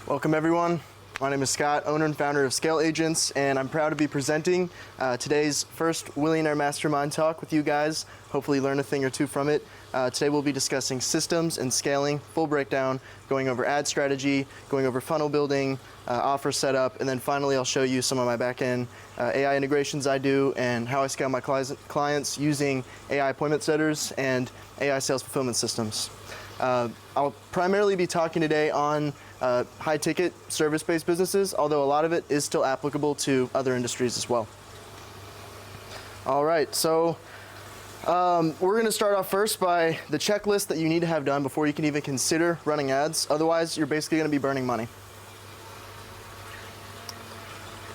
Welcome everyone. My name is Scott, owner and founder of Scale Agents, and I'm proud to be presenting today's first Willionaire Mastermind talk with you guys. Hopefully learn a thing or two from it. Today we'll be discussing systems and scaling, full breakdown, going over ad strategy, going over funnel building, offer setup, and then finally I'll show you some of my back-end AI integrations I do and how I scale my clients using AI appointment setters and AI sales fulfillment systems. I'll primarily be talking today on high-ticket service-based businesses, although a lot of it is still applicable to other industries as well. All right, so we're going to start off first by the checklist that you need to have done before you can even consider running ads. Otherwise, you're basically going to be burning money.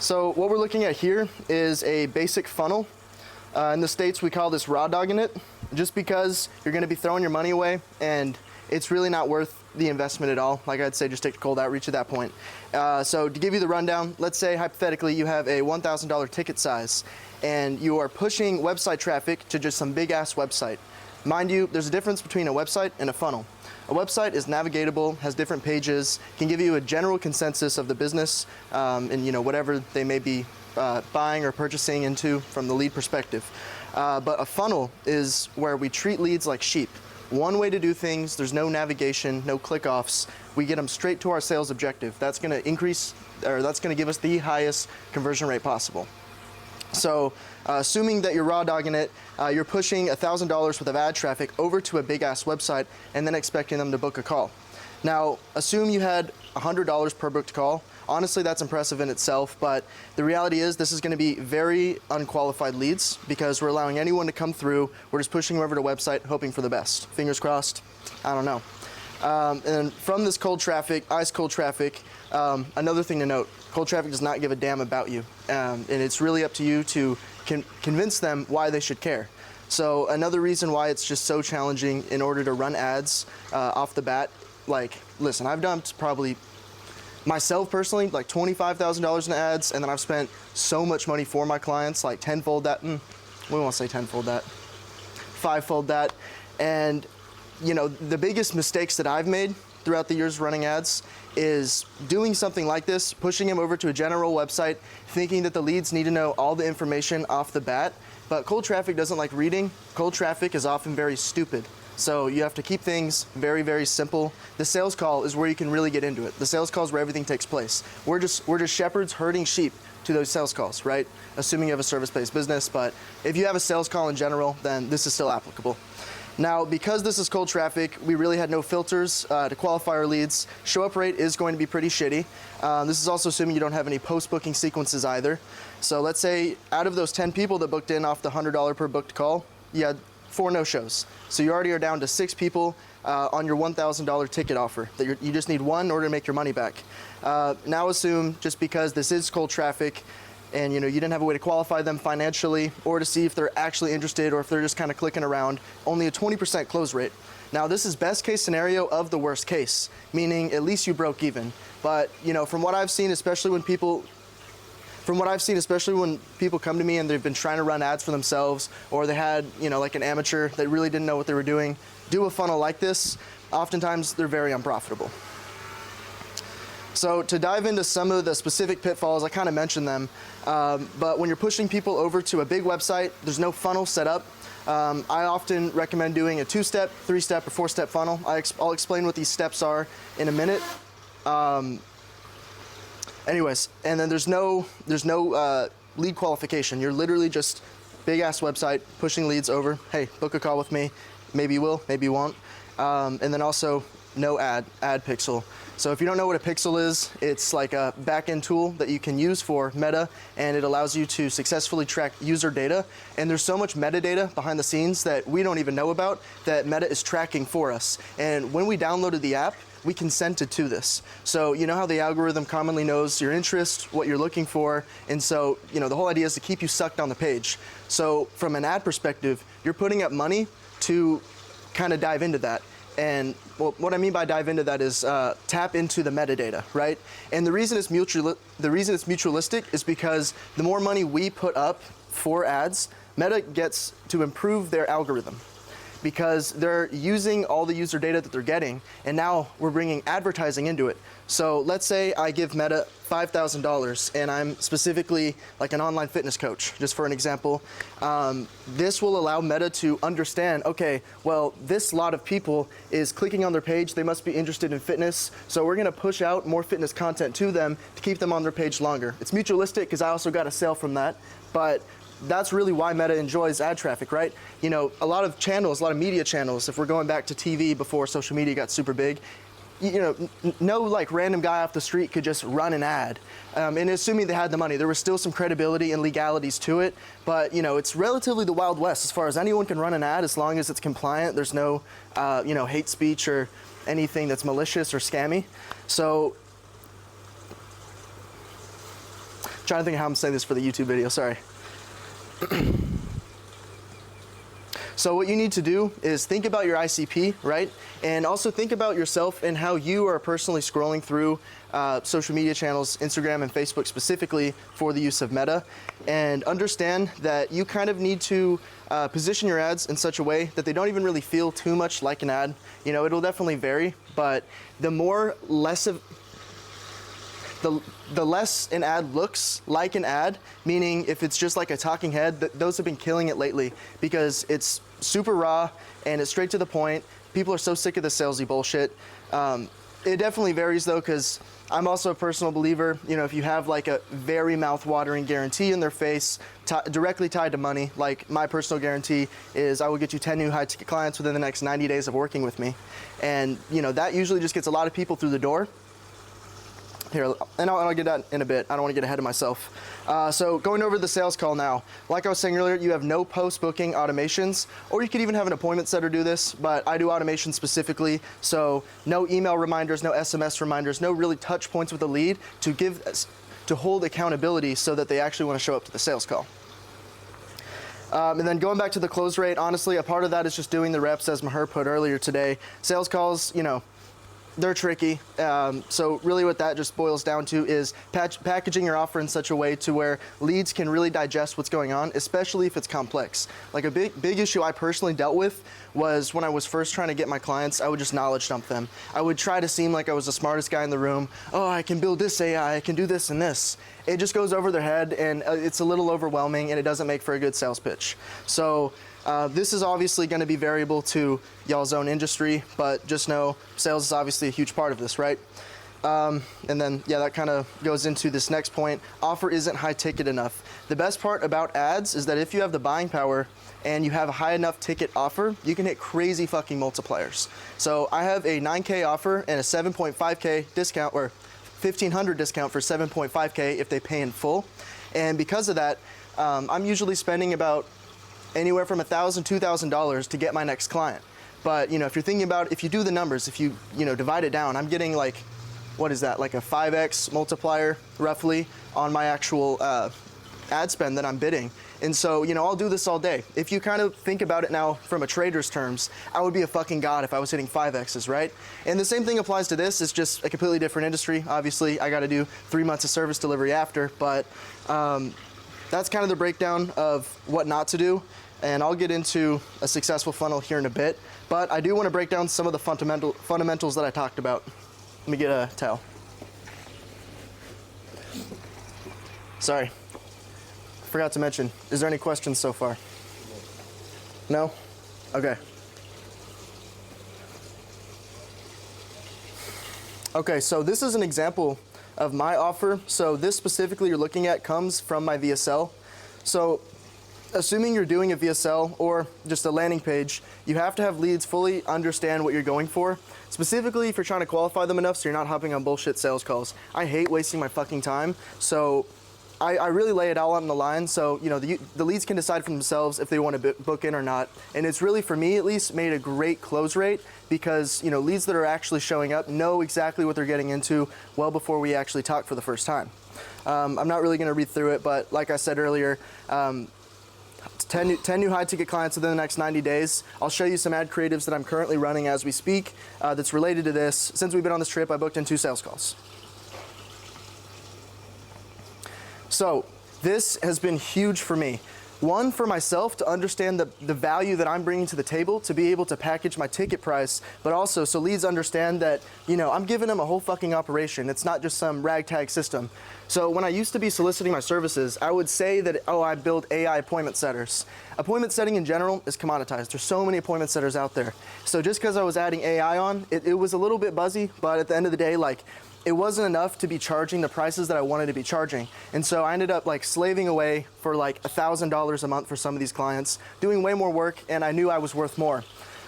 So what we're looking at here is a basic funnel. In the States, we call this raw dogging it, just because you're going to be throwing your money away and it's really not worth the investment at all. Like I'd say, just take the cold outreach at that point. So to give you the rundown, let's say hypothetically you have a $1,000 ticket size and you are pushing website traffic to just some big ass website. Mind you, there's a difference between a website and a funnel. A website is navigatable, has different pages, can give you a general consensus of the business and whatever they may be buying or purchasing into from the lead perspective. But a funnel is where we treat leads like sheep. One way to do things, there's no navigation, no click-offs. We get them straight to our sales objective. That's going to increase, or that's going to give us the highest conversion rate possible. So assuming that you're raw dogging it, you're pushing $1,000 worth of ad traffic over to a big ass website and then expecting them to book a call. Now, assume you had $100 per booked call. Honestly, that's impressive in itself, but the reality is this is going to be very unqualified leads because we're allowing anyone to come through. We're just pushing them over to the website, hoping for the best. Fingers crossed. I don't know. And from this cold traffic, ice cold traffic, another thing to note, cold traffic does not give a damn about you. And it's really up to you to convince them why they should care. So another reason why it's just so challenging in order to run ads off the bat, like, listen, I've dumped probably myself personally, like $25,000 in ads, and then I've spent so much money for my clients, like tenfold that, we won't say tenfold that, fivefold that. And the biggest mistakes that I've made throughout the years running ads is doing something like this, pushing them over to a general website, thinking that the leads need to know all the information off the bat. But cold traffic doesn't like reading. Cold traffic is often very stupid. So you have to keep things very, very simple. The sales call is where you can really get into it. The sales call is where everything takes place. We're just shepherds herding sheep to those sales calls, right? Assuming you have a service-based business, but if you have a sales call in general, then this is still applicable. Now, because this is cold traffic, we really had no filters to qualify our leads. Show up rate is going to be pretty shitty. This is also assuming you don't have any post-booking sequences either. So let's say out of those 10 people that booked in off the $100 per booked call, you had 4 no-shows. So you already are down to 6 people on your $1,000 ticket offer. That you just need one in order to make your money back. Now assume, just because this is cold traffic and you didn't have a way to qualify them financially or to see if they're actually interested or if they're just kind of clicking around, only a 20% close rate. Now this is best case scenario of the worst case, meaning at least you broke even. But from what I've seen, especially when people come to me and they've been trying to run ads for themselves, or they had, like an amateur that really didn't know what they were doing, do a funnel like this, oftentimes they're very unprofitable. So to dive into some of the specific pitfalls, I kind of mentioned them, but when you're pushing people over to a big website, there's no funnel set up. I often recommend doing a 2-step, 3-step, or 4-step funnel. I'll explain what these steps are in a minute. Anyways, and then there's no lead qualification. You're literally just big ass website pushing leads over. Hey, book a call with me. Maybe you will, maybe you won't. And then also no ad pixel. So if you don't know what a pixel is, it's like a back-end tool that you can use for Meta, and it allows you to successfully track user data. And there's so much metadata behind the scenes that we don't even know about that Meta is tracking for us. And when we downloaded the app, we consented to this. So you know how the algorithm commonly knows your interest, what you're looking for, and so the whole idea is to keep you sucked on the page. So from an ad perspective, you're putting up money to kind of dive into that. And what I mean by dive into that is tap into the metadata, right? And the reason it's mutualistic is because the more money we put up for ads, Meta gets to improve their algorithm, because they're using all the user data that they're getting, and now we're bringing advertising into it. So let's say I give Meta $5,000 and I'm specifically like an online fitness coach, just for an example. This will allow Meta to understand, okay, well, this lot of people is clicking on their page, they must be interested in fitness, so we're gonna push out more fitness content to them to keep them on their page longer. It's mutualistic because I also got a sale from that, but that's really why Meta enjoys ad traffic, right? You know, a lot of channels, a lot of media channels, if we're going back to TV before social media got super big, you know, no like random guy off the street could just run an ad. And assuming they had the money, there was still some credibility and legalities to it, but you know, it's relatively the Wild West as far as anyone can run an ad as long as it's compliant. There's no, you know, hate speech or anything that's malicious or scammy. So, trying to think of how I'm saying this for the YouTube video, sorry. So what you need to do is think about your ICP, right? And also think about yourself and how you are personally scrolling through social media channels, Instagram and Facebook specifically for the use of Meta. And understand that you kind of need to position your ads in such a way that they don't even really feel too much like an ad. You know, it'll definitely vary, but the less an ad looks like an ad, meaning if it's just like a talking head, those have been killing it lately because it's super raw and it's straight to the point. People are so sick of the salesy bullshit. It definitely varies though, because I'm also a personal believer, you know, if you have like a very mouth-watering guarantee in their face, directly tied to money, like my personal guarantee is I will get you 10 new high-ticket clients within the next 90 days of working with me. And, you know, that usually just gets a lot of people through the door. Here, and I'll get that in a bit. I don't want to get ahead of myself. So going over the sales call now. Like I was saying earlier, you have no post-booking automations, or you could even have an appointment setter do this, but I do automation specifically. So no email reminders, no SMS reminders, no really touch points with the lead to hold accountability so that they actually want to show up to the sales call. And then going back to the close rate, honestly, a part of that is just doing the reps as Maher put earlier today. Sales calls, you know, they're tricky. So really what that just boils down to is packaging your offer in such a way to where leads can really digest what's going on, especially if it's complex. Like a big issue I personally dealt with was when I was first trying to get my clients, I would just knowledge dump them. I would try to seem like I was the smartest guy in the room. Oh, I can build this AI, I can do this and this. It just goes over their head and it's a little overwhelming and it doesn't make for a good sales pitch. So this is obviously going to be variable to y'all's own industry, but just know sales is obviously a huge part of this, right? And then, yeah, that kind of goes into this next point. Offer isn't high ticket enough. The best part about ads is that if you have the buying power and you have a high enough ticket offer, you can hit crazy fucking multipliers. So I have a 9K offer and a 7.5K discount, or 1,500 discount for 7.5K if they pay in full. And because of that, I'm usually spending about anywhere from $1,000, $2,000 to get my next client. But you know, if you're thinking about, if you do the numbers, if you divide it down, I'm getting like, what is that, like a 5x multiplier roughly on my actual ad spend that I'm bidding. And so, you know, I'll do this all day. If you kind of think about it now from a trader's terms, I would be a fucking god if I was hitting 5x's, right? And the same thing applies to this. It's just a completely different industry. Obviously, I got to do 3 months of service delivery after, but that's kind of the breakdown of what not to do. And I'll get into a successful funnel here in a bit, but I do want to break down some of the fundamentals that I talked about. Let me get a towel. Sorry. Forgot to mention, is there any questions so far? No? Okay. Okay, so this is an example of my offer. So this specifically you're looking at comes from my VSL. So assuming you're doing a VSL or just a landing page, you have to have leads fully understand what you're going for. Specifically if you're trying to qualify them enough so you're not hopping on bullshit sales calls. I hate wasting my fucking time. So I really lay it all on the line, so you know the leads can decide for themselves if they want to book in or not. And it's really, for me at least, made a great close rate because you know leads that are actually showing up know exactly what they're getting into well before we actually talk for the first time. I'm not really going to read through it, but like I said earlier, 10 new high-ticket clients within the next 90 days. I'll show you some ad creatives that I'm currently running as we speak that's related to this. Since we've been on this trip, I booked in 2 sales calls. So this has been huge for me. One, for myself to understand the value that I'm bringing to the table, to be able to package my ticket price, but also so leads understand that, you know, I'm giving them a whole fucking operation. It's not just some ragtag system. So when I used to be soliciting my services, I would say that, oh, I build AI appointment setters. Appointment setting in general is commoditized. There's so many appointment setters out there. So just because I was adding AI on, it was a little bit buzzy, but at the end of the day, like, it wasn't enough to be charging the prices that I wanted to be charging. And so I ended up like slaving away for like $1,000 a month for some of these clients, doing way more work, and I knew I was worth more.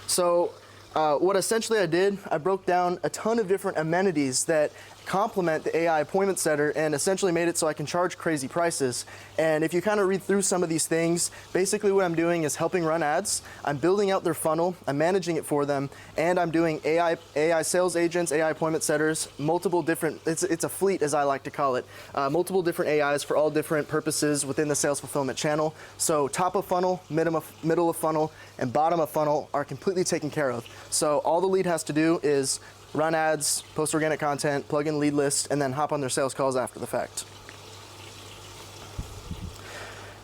So what essentially I did, I broke down a ton of different amenities that complement the AI appointment setter and essentially made it so I can charge crazy prices. And if you kind of read through some of these things, basically what I'm doing is helping run ads, I'm building out their funnel, I'm managing it for them, and I'm doing AI sales agents, AI appointment setters, multiple different, it's a fleet as I like to call it, multiple different AIs for all different purposes within the sales fulfillment channel. So top of funnel, middle of funnel, and bottom of funnel are completely taken care of. So all the lead has to do is run ads, post organic content, plug in lead list, and then hop on their sales calls after the fact.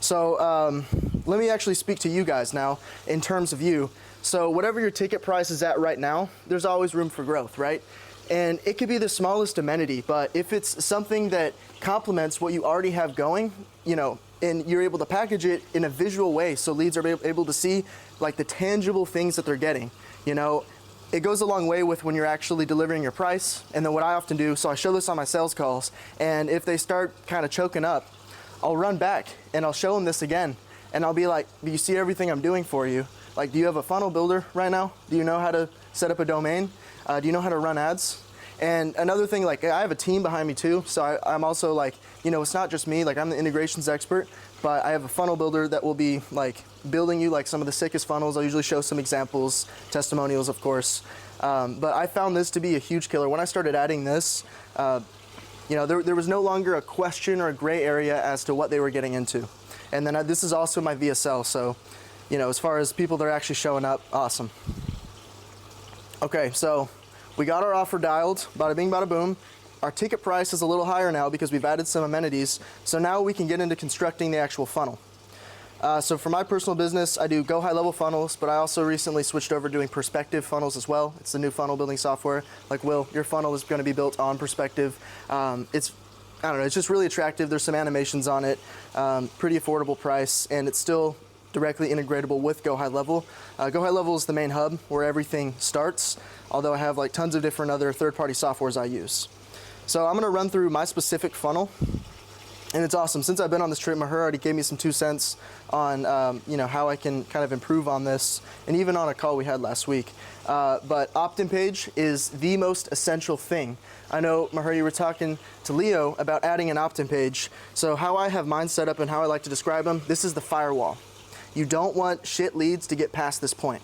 So let me actually speak to you guys now in terms of you. So whatever your ticket price is at right now, there's always room for growth, right? And it could be the smallest amenity, but if it's something that complements what you already have going, you know, and you're able to package it in a visual way so leads are able to see like the tangible things that they're getting, you know, it goes a long way with when you're actually delivering your price. And then what I often do, so I show this on my sales calls, and if they start kind of choking up, I'll run back and I'll show them this again. And I'll be like, do you see everything I'm doing for you? Like, do you have a funnel builder right now? Do you know how to set up a domain? Do you know how to run ads? And another thing, like, I have a team behind me too, so I'm also like, you know, it's not just me, like I'm the integrations expert, but I have a funnel builder that will be like building you like some of the sickest funnels. I'll usually show some examples, testimonials of course, but I found this to be a huge killer. When I started adding this, you know, there was no longer a question or a gray area as to what they were getting into. And then this is also my VSL, so, you know, as far as people that are actually showing up, awesome. Okay, so we got our offer dialed, bada bing, bada boom. Our ticket price is a little higher now because we've added some amenities. So now we can get into constructing the actual funnel. So for my personal business, I do go high level funnels, but I also recently switched over doing perspective funnels as well. It's the new funnel building software. Like, Will, your funnel is going to be built on perspective. I don't know, it's just really attractive. There's some animations on it, pretty affordable price, and it's still directly integratable with Go High Level. Go High Level is the main hub where everything starts, although I have like tons of different other third-party softwares I use. So I'm gonna run through my specific funnel, and it's awesome. Since I've been on this trip, Maher already gave me some 2 cents on you know, how I can kind of improve on this, and even on a call we had last week. But opt-in page is the most essential thing. I know, Maher, you were talking to Leo about adding an opt-in page. So how I have mine set up and how I like to describe them, this is the firewall. You don't want shit leads to get past this point,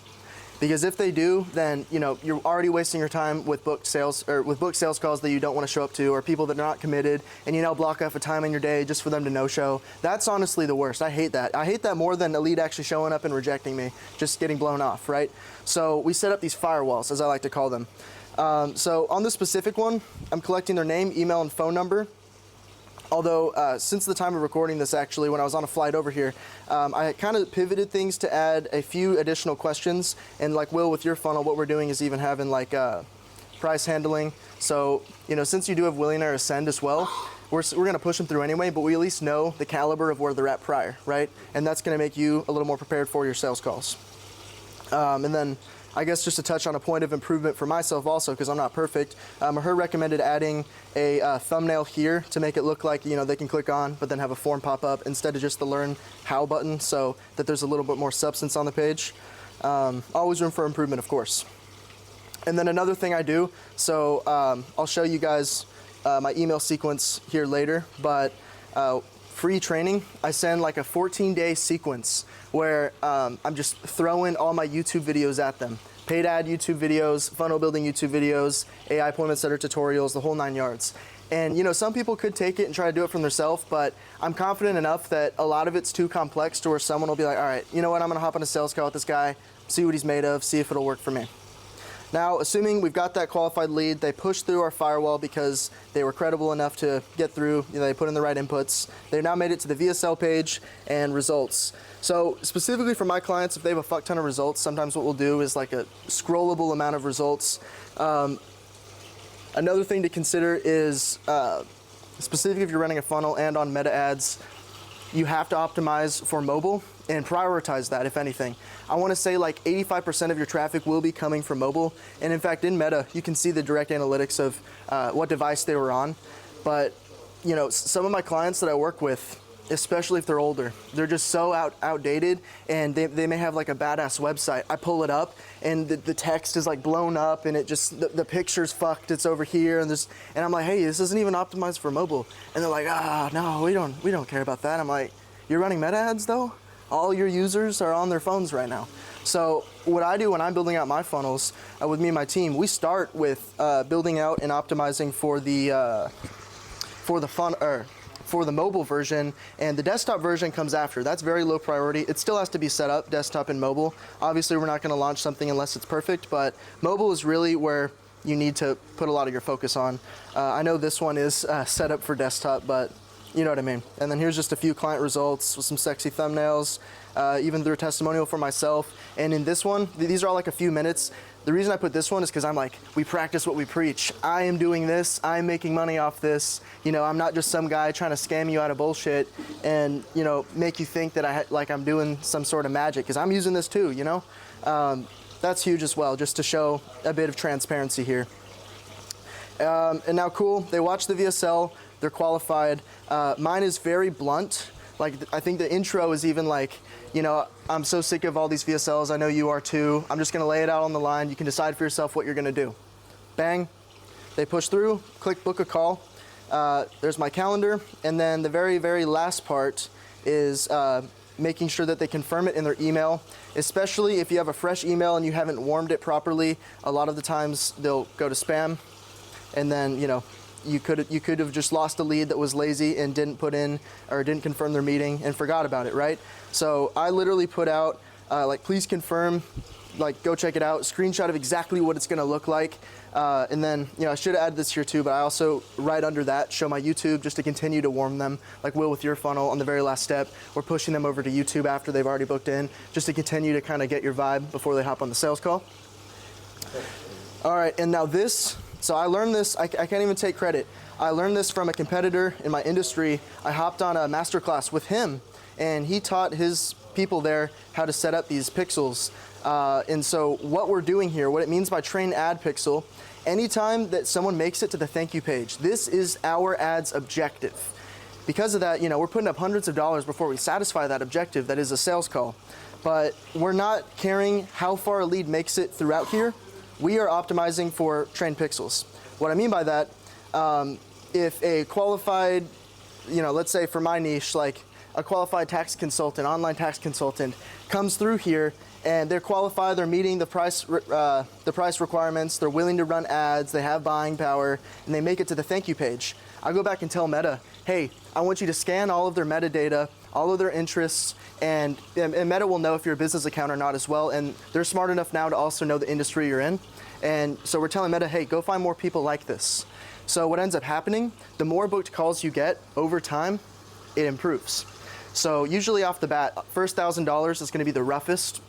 because if they do, then, you know, you're already wasting your time with booked sales or with booked sales calls that you don't want to show up to, or people that are not committed, and you now block off a time in your day just for them to no-show. That's honestly the worst. I hate that. I hate that more than a lead actually showing up and rejecting me, just getting blown off, right? So we set up these firewalls, as I like to call them. So on this specific one, I'm collecting their name, email, and phone number. Although since the time of recording this, actually, when I was on a flight over here, I kind of pivoted things to add a few additional questions. And like Will, with your funnel, what we're doing is even having like price handling. So, you know, since you do have Willionaire Ascend as well, we're going to push them through anyway, but we at least know the caliber of where they're at prior, right? And that's going to make you a little more prepared for your sales calls. And then I guess just to touch on a point of improvement for myself also, because I'm not perfect, Maher recommended adding a thumbnail here to make it look like, you know, they can click on, but then have a form pop up instead of just the learn how button, so that there's a little bit more substance on the page. Always room for improvement, of course. And then another thing I do, so I'll show you guys my email sequence here later, but free training, I send like a 14-day sequence where I'm just throwing all my YouTube videos at them. Paid ad YouTube videos, funnel building YouTube videos, AI appointment setter tutorials, the whole 9 yards. And you know, some people could take it and try to do it from themselves, but I'm confident enough that a lot of it's too complex to where someone will be like, all right, you know what, I'm gonna hop on a sales call with this guy, see what he's made of, see if it'll work for me. Now, assuming we've got that qualified lead, they push through our firewall because they were credible enough to get through, they put in the right inputs. They've now made it to the VSL page and results. So specifically for my clients, if they have a fuck ton of results, sometimes what we'll do is like a scrollable amount of results. Another thing to consider is, specifically if you're running a funnel and on meta ads, you have to optimize for mobile and prioritize that, if anything. I want to say like 85% of your traffic will be coming from mobile. And in fact, in Meta, you can see the direct analytics of what device they were on. But, some of my clients that I work with, especially if they're older, they're just so outdated, and they may have like a badass website. I pull it up and the text is like blown up, and it just, the picture's fucked, it's over here, and I'm like, hey, this isn't even optimized for mobile. And they're like, no, we don't care about that. I'm like, you're running meta ads though? All your users are on their phones right now. So what I do when I'm building out my funnels with me and my team, we start with building out and optimizing for the mobile version, and the desktop version comes after. That's very low priority. It still has to be set up, desktop and mobile. Obviously, we're not going to launch something unless it's perfect, but mobile is really where you need to put a lot of your focus on. I know this one is set up for desktop, but you know what I mean. And then here's just a few client results with some sexy thumbnails, even through a testimonial for myself. And in this one, these are all like a few minutes. The reason I put this one is because I'm like, we practice what we preach. I am doing this. I'm making money off this. I'm not just some guy trying to scam you out of bullshit and, make you think that I'm doing some sort of magic, because I'm using this too, That's huge as well, just to show a bit of transparency here. And now, cool, they watch the VSL. They're qualified. Mine is very blunt. Like, I think the intro is even like, I'm so sick of all these VSLs. I know you are too. I'm just going to lay it out on the line. You can decide for yourself what you're going to do. Bang. They push through, click book a call. There's my calendar. And then the very, very last part is making sure that they confirm it in their email, especially if you have a fresh email and you haven't warmed it properly. A lot of the times they'll go to spam, and then, you could have just lost a lead that was lazy and didn't put in or didn't confirm their meeting and forgot about it, right? So I literally put out please confirm, go check it out, screenshot of exactly what it's gonna look like. And then, I should have added this here too, but I also, right under that, show my YouTube just to continue to warm them, like Will with your funnel on the very last step. We're pushing them over to YouTube after they've already booked in, just to continue to kind of get your vibe before they hop on the sales call. All right, and now this, so I learned this, I can't even take credit. I learned this from a competitor in my industry. I hopped on a Masterclass with him, and he taught his people there how to set up these pixels. And so what we're doing here, what it means by train ad pixel, anytime that someone makes it to the thank you page, this is our ad's objective. Because of that, we're putting up hundreds of dollars before we satisfy that objective, that is a sales call. But we're not caring how far a lead makes it throughout here. We are optimizing for train pixels. What I mean by that, if a qualified, let's say for my niche, like a qualified tax consultant, online tax consultant, comes through here and they're qualified, they're meeting the price requirements, they're willing to run ads, they have buying power, and they make it to the thank you page. I go back and tell Meta, hey, I want you to scan all of their metadata, all of their interests, and Meta will know if you're a business account or not as well, and they're smart enough now to also know the industry you're in. And so we're telling Meta, hey, go find more people like this. So what ends up happening, the more booked calls you get over time, it improves. So usually off the bat, first $1,000 is gonna be the roughest.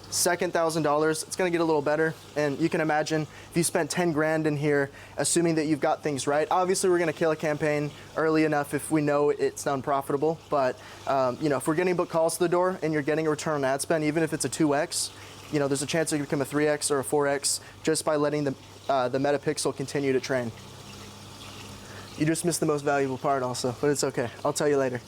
Second $1,000, it's gonna get a little better. And you can imagine if you spent 10 grand in here, assuming that you've got things right. Obviously we're gonna kill a campaign early enough if we know it's unprofitable. But if we're getting booked calls to the door and you're getting a return on ad spend, even if it's a 2X, there's a chance it could become a 3X or a 4X just by letting the metapixel continue to train. You just missed the most valuable part also, but it's okay. I'll tell you later.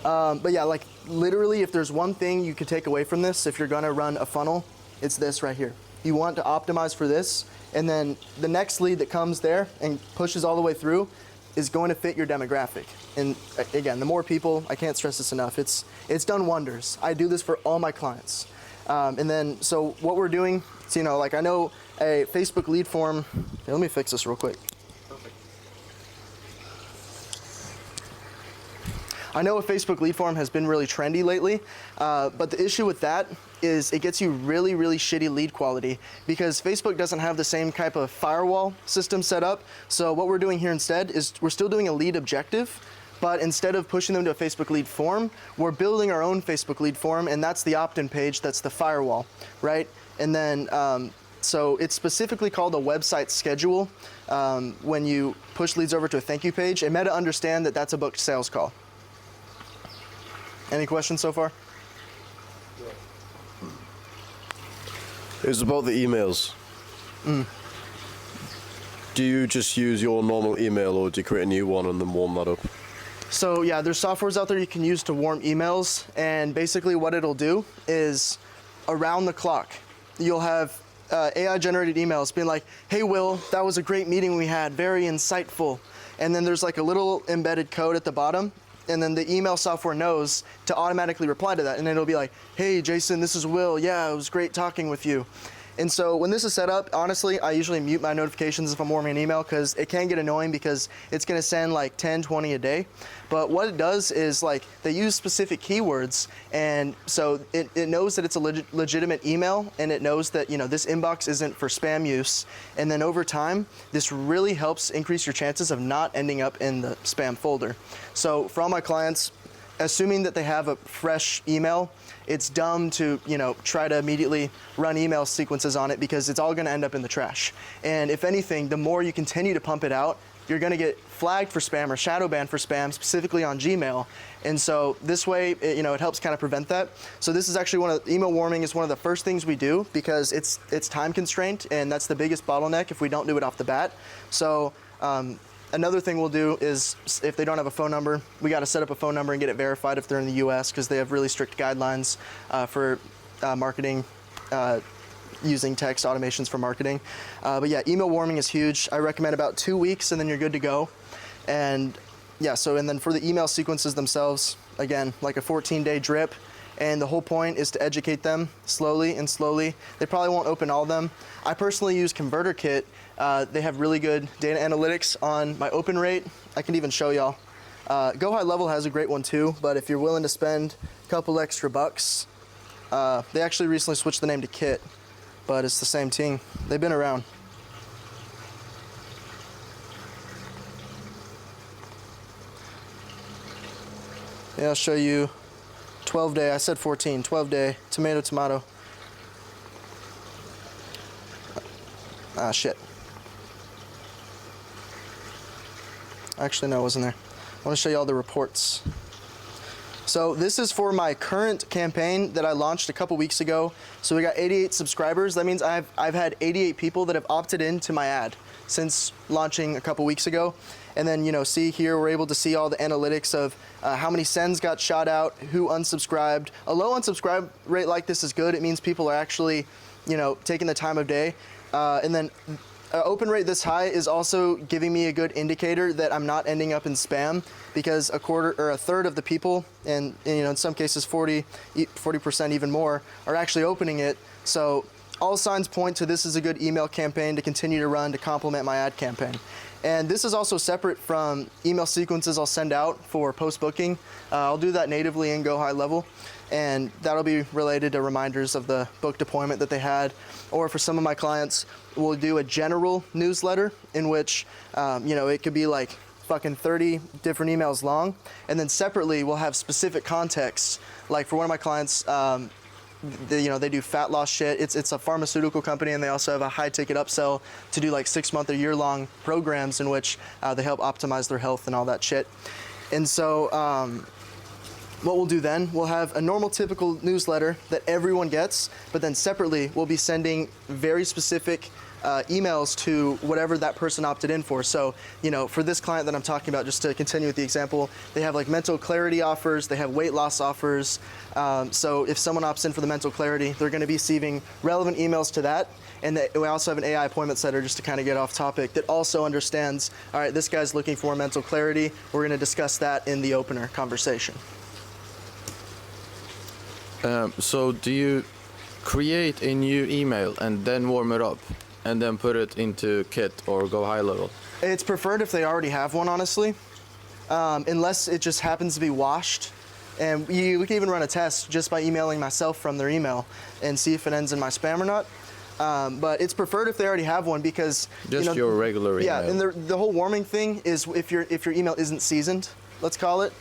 But yeah, like literally if there's one thing you could take away from this, if you're gonna run a funnel, it's this right here. You want to optimize for this, and then the next lead that comes there and pushes all the way through is going to fit your demographic. And again, the more people, I can't stress this enough, it's done wonders. I do this for all my clients. And then, so what we're doing, I know a Facebook lead form, let me fix this real quick. I know a Facebook lead form has been really trendy lately, but the issue with that is it gets you really, really shitty lead quality because Facebook doesn't have the same type of firewall system set up. So what we're doing here instead is we're still doing a lead objective, but instead of pushing them to a Facebook lead form, we're building our own Facebook lead form, and that's the opt-in page, that's the firewall, right? And then, so it's specifically called a website schedule when you push leads over to a thank you page, and Meta understand that that's a booked sales call. Any questions so far? It was about the emails. Do you just use your normal email, or do you create a new one and then warm that up? So yeah, there's softwares out there you can use to warm emails, and basically what it'll do is around the clock, you'll have AI generated emails being like, hey Will, that was a great meeting we had, very insightful. And then there's like a little embedded code at the bottom, and then the email software knows to automatically reply to that. And then it'll be like, hey Jason, this is Will, yeah, it was great talking with you. And so when this is set up, honestly, I usually mute my notifications if I'm warming an email because it can get annoying because it's gonna send like 10, 20 a day. But what it does is like they use specific keywords, and so it knows that it's a legitimate email, and it knows that, you know, this inbox isn't for spam use. And then over time, this really helps increase your chances of not ending up in the spam folder. So for all my clients, assuming that they have a fresh email, it's dumb to, you know, try to immediately run email sequences on it because it's all going to end up in the trash. And if anything, the more you continue to pump it out, you're going to get flagged for spam or shadow banned for spam, specifically on Gmail. And so this way, you know, it helps kind of prevent that. So this is actually email warming is one of the first things we do because it's time constraint, and that's the biggest bottleneck if we don't do it off the bat. So another thing we'll do is if they don't have a phone number, we got to set up a phone number and get it verified if they're in the US because they have really strict guidelines for marketing, using text automations for marketing. But yeah, email warming is huge. I recommend about 2 weeks and then you're good to go. And yeah, and then for the email sequences themselves, again, like a 14-day drip. And the whole point is to educate them slowly and slowly. They probably won't open all of them. I personally use ConverterKit. They have really good data analytics on my open rate. I can even show y'all. Go High Level has a great one too, but if you're willing to spend a couple extra bucks, they actually recently switched the name to Kit, but it's the same team. They've been around. Yeah, I'll show you 12-day, I said 14, 12-day, tomato. Ah, shit. Actually, no, it wasn't there. I want to show you all the reports. So this is for my current campaign that I launched a couple weeks ago. So we got 88 subscribers. That means I've had 88 people that have opted into my ad since launching a couple weeks ago. And then, you know, see here, we're able to see all the analytics of how many sends got shot out, who unsubscribed. A low unsubscribe rate like this is good. It means people are actually, you know, taking the time of day. And then open rate this high is also giving me a good indicator that I'm not ending up in spam because a quarter or a third of the people, and you know, in some cases 40% even more, are actually opening it. So all signs point to this is a good email campaign to continue to run to complement my ad campaign. And this is also separate from email sequences I'll send out for post-booking. I'll do that natively in Go High Level, and that'll be related to reminders of the book deployment that they had. Or for some of my clients, we'll do a general newsletter in which, you know, it could be like fucking 30 different emails long. And then separately, we'll have specific contexts. Like for one of my clients, they do fat loss shit. It's a pharmaceutical company, and they also have a high ticket upsell to do like 6-month or year-long programs in which they help optimize their health and all that shit. And so what we'll do then, we'll have a normal typical newsletter that everyone gets, but then separately we'll be sending very specific emails to whatever that person opted in for. So, you know, for this client that I'm talking about, just to continue with the example, they have like mental clarity offers, they have weight loss offers. So if someone opts in for the mental clarity, they're going to be receiving relevant emails to that. And we also have an AI appointment setter, just to kind of get off topic, that also understands, all right, this guy's looking for mental clarity. We're going to discuss that in the opener conversation. So do you create a new email and then warm it up and then put it into Kit or Go High Level? It's preferred if they already have one, honestly. unless it just happens to be washed. And we can even run a test just by emailing myself from their email and see if it ends in my spam or not. But it's preferred if they already have one because Just your regular email. Yeah, and the whole warming thing is if your email isn't seasoned, let's call it.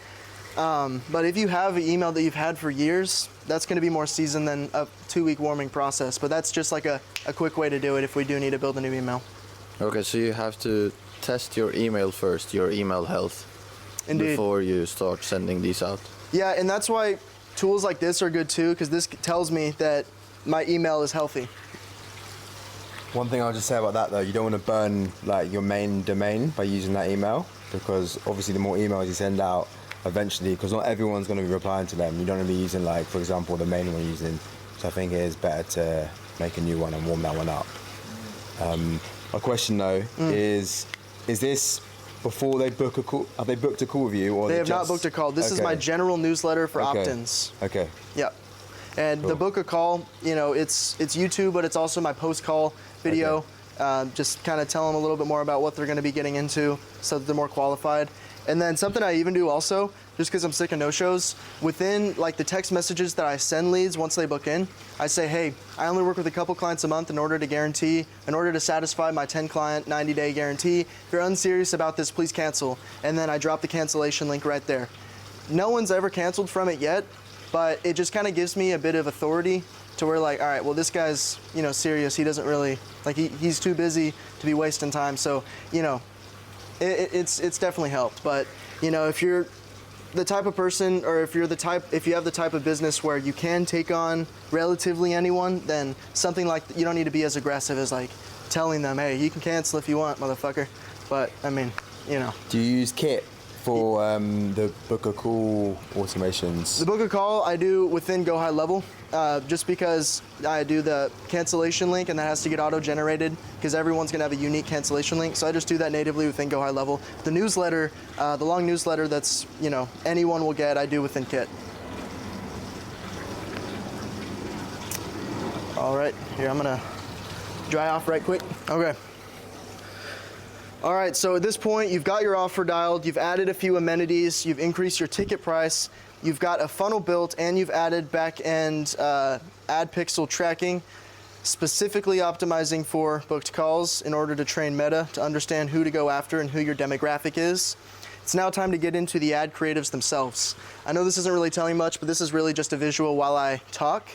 But if you have an email that you've had for years, that's going to be more seasoned than a 2-week warming process. But that's just like a quick way to do it if we do need to build a new email. Okay, so you have to test your email first, your email health, Indeed. before you start sending these out. Yeah, and that's why tools like this are good too, because this tells me that my email is healthy. One thing I'll just say about that though, you don't want to burn like your main domain by using that email, because obviously the more emails you send out, eventually, because not everyone's going to be replying to them, you don't want to be using like, for example, the main one you're using. So I think it is better to make a new one and warm that one up. A question though is this before they book a call? Have they booked a call with you, or They they have not booked a call. This is my general newsletter for opt-ins. Okay. Yeah. And the book a call, it's YouTube, but it's also my post-call video. Just kind of tell them a little bit more about what they're going to be getting into so that they're more qualified. And then something I even do also, just because I'm sick of no-shows, within like the text messages that I send leads once they book in, I say, hey, I only work with a couple clients a month in order to satisfy my 10-client, 90-day guarantee. If you're unserious about this, please cancel. And then I drop the cancellation link right there. No one's ever canceled from it yet, but it just kind of gives me a bit of authority to where like, all right, well, this guy's, serious. He doesn't really, like he's too busy to be wasting time. So, it's definitely helped. But, if you're the type of person, or if you have the type of business where you can take on relatively anyone, then something like, you don't need to be as aggressive as like telling them, hey, you can cancel if you want, motherfucker. But I mean, Do you use Kit for the book a call automations? The book a call I do within Go High Level, just because I do the cancellation link and that has to get auto-generated because everyone's gonna have a unique cancellation link. So I just do that natively within Go High Level. The newsletter, the long newsletter that's anyone will get, I do within Kit. All right, here I'm gonna dry off right quick. Okay. All right, so at this point, you've got your offer dialed, you've added a few amenities, you've increased your ticket price, you've got a funnel built, and you've added back-end ad pixel tracking, specifically optimizing for booked calls in order to train Meta to understand who to go after and who your demographic is. It's now time to get into the ad creatives themselves. I know this isn't really telling much, but this is really just a visual while I talk.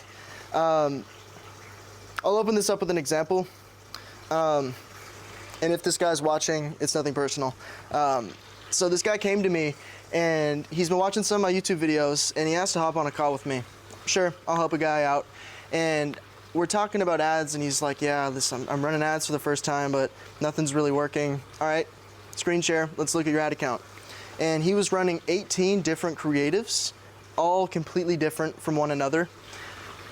I'll open this up with an example. And if this guy's watching, it's nothing personal. So this guy came to me, and he's been watching some of my YouTube videos, and he asked to hop on a call with me. Sure, I'll help a guy out. And we're talking about ads, and he's like, yeah, I'm running ads for the first time, but nothing's really working. All right, screen share, let's look at your ad account. And he was running 18 different creatives, all completely different from one another.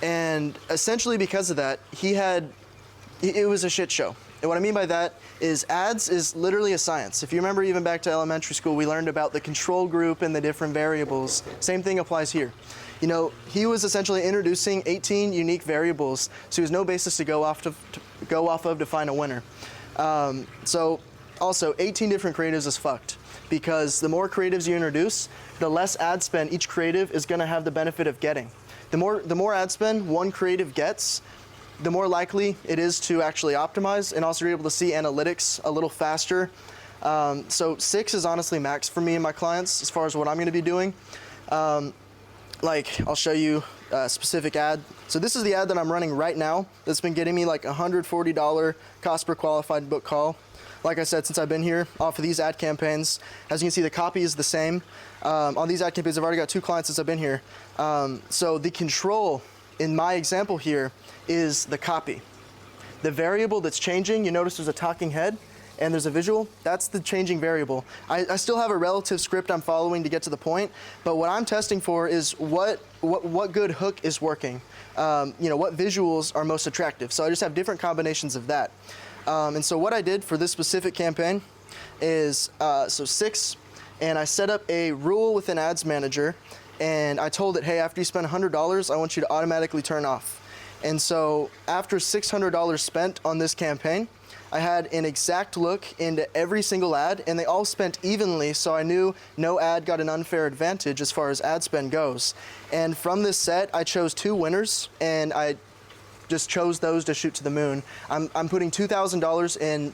And essentially because of that, it was a shit show. And what I mean by that is ads is literally a science. If you remember even back to elementary school, we learned about the control group and the different variables. Same thing applies here. He was essentially introducing 18 unique variables, so there's no basis to go off of to find a winner. So also 18 different creatives is fucked, because the more creatives you introduce, the less ad spend each creative is gonna have the benefit of getting. The more ad spend one creative gets, the more likely it is to actually optimize, and also you're able to see analytics a little faster. So 6 is honestly max for me and my clients as far as what I'm gonna be doing. I'll show you a specific ad. So this is the ad that I'm running right now that's been getting me like $140 cost per qualified book call. Like I said, since I've been here, off of these ad campaigns, as you can see, the copy is the same. On these ad campaigns, I've already got 2 clients since I've been here. So the control in my example here is the copy. The variable that's changing, you notice there's a talking head and there's a visual, that's the changing variable. I still have a relative script I'm following to get to the point, but what I'm testing for is what good hook is working. What visuals are most attractive. So I just have different combinations of that. And so what I did for this specific campaign is, 6, and I set up a rule within Ads Manager, and I told it, hey, after you spend $100, I want you to automatically turn off. And so after $600 spent on this campaign, I had an exact look into every single ad, and they all spent evenly, so I knew no ad got an unfair advantage as far as ad spend goes. And from this set, I chose 2 winners, and I just chose those to shoot to the moon. I'm putting $2,000 in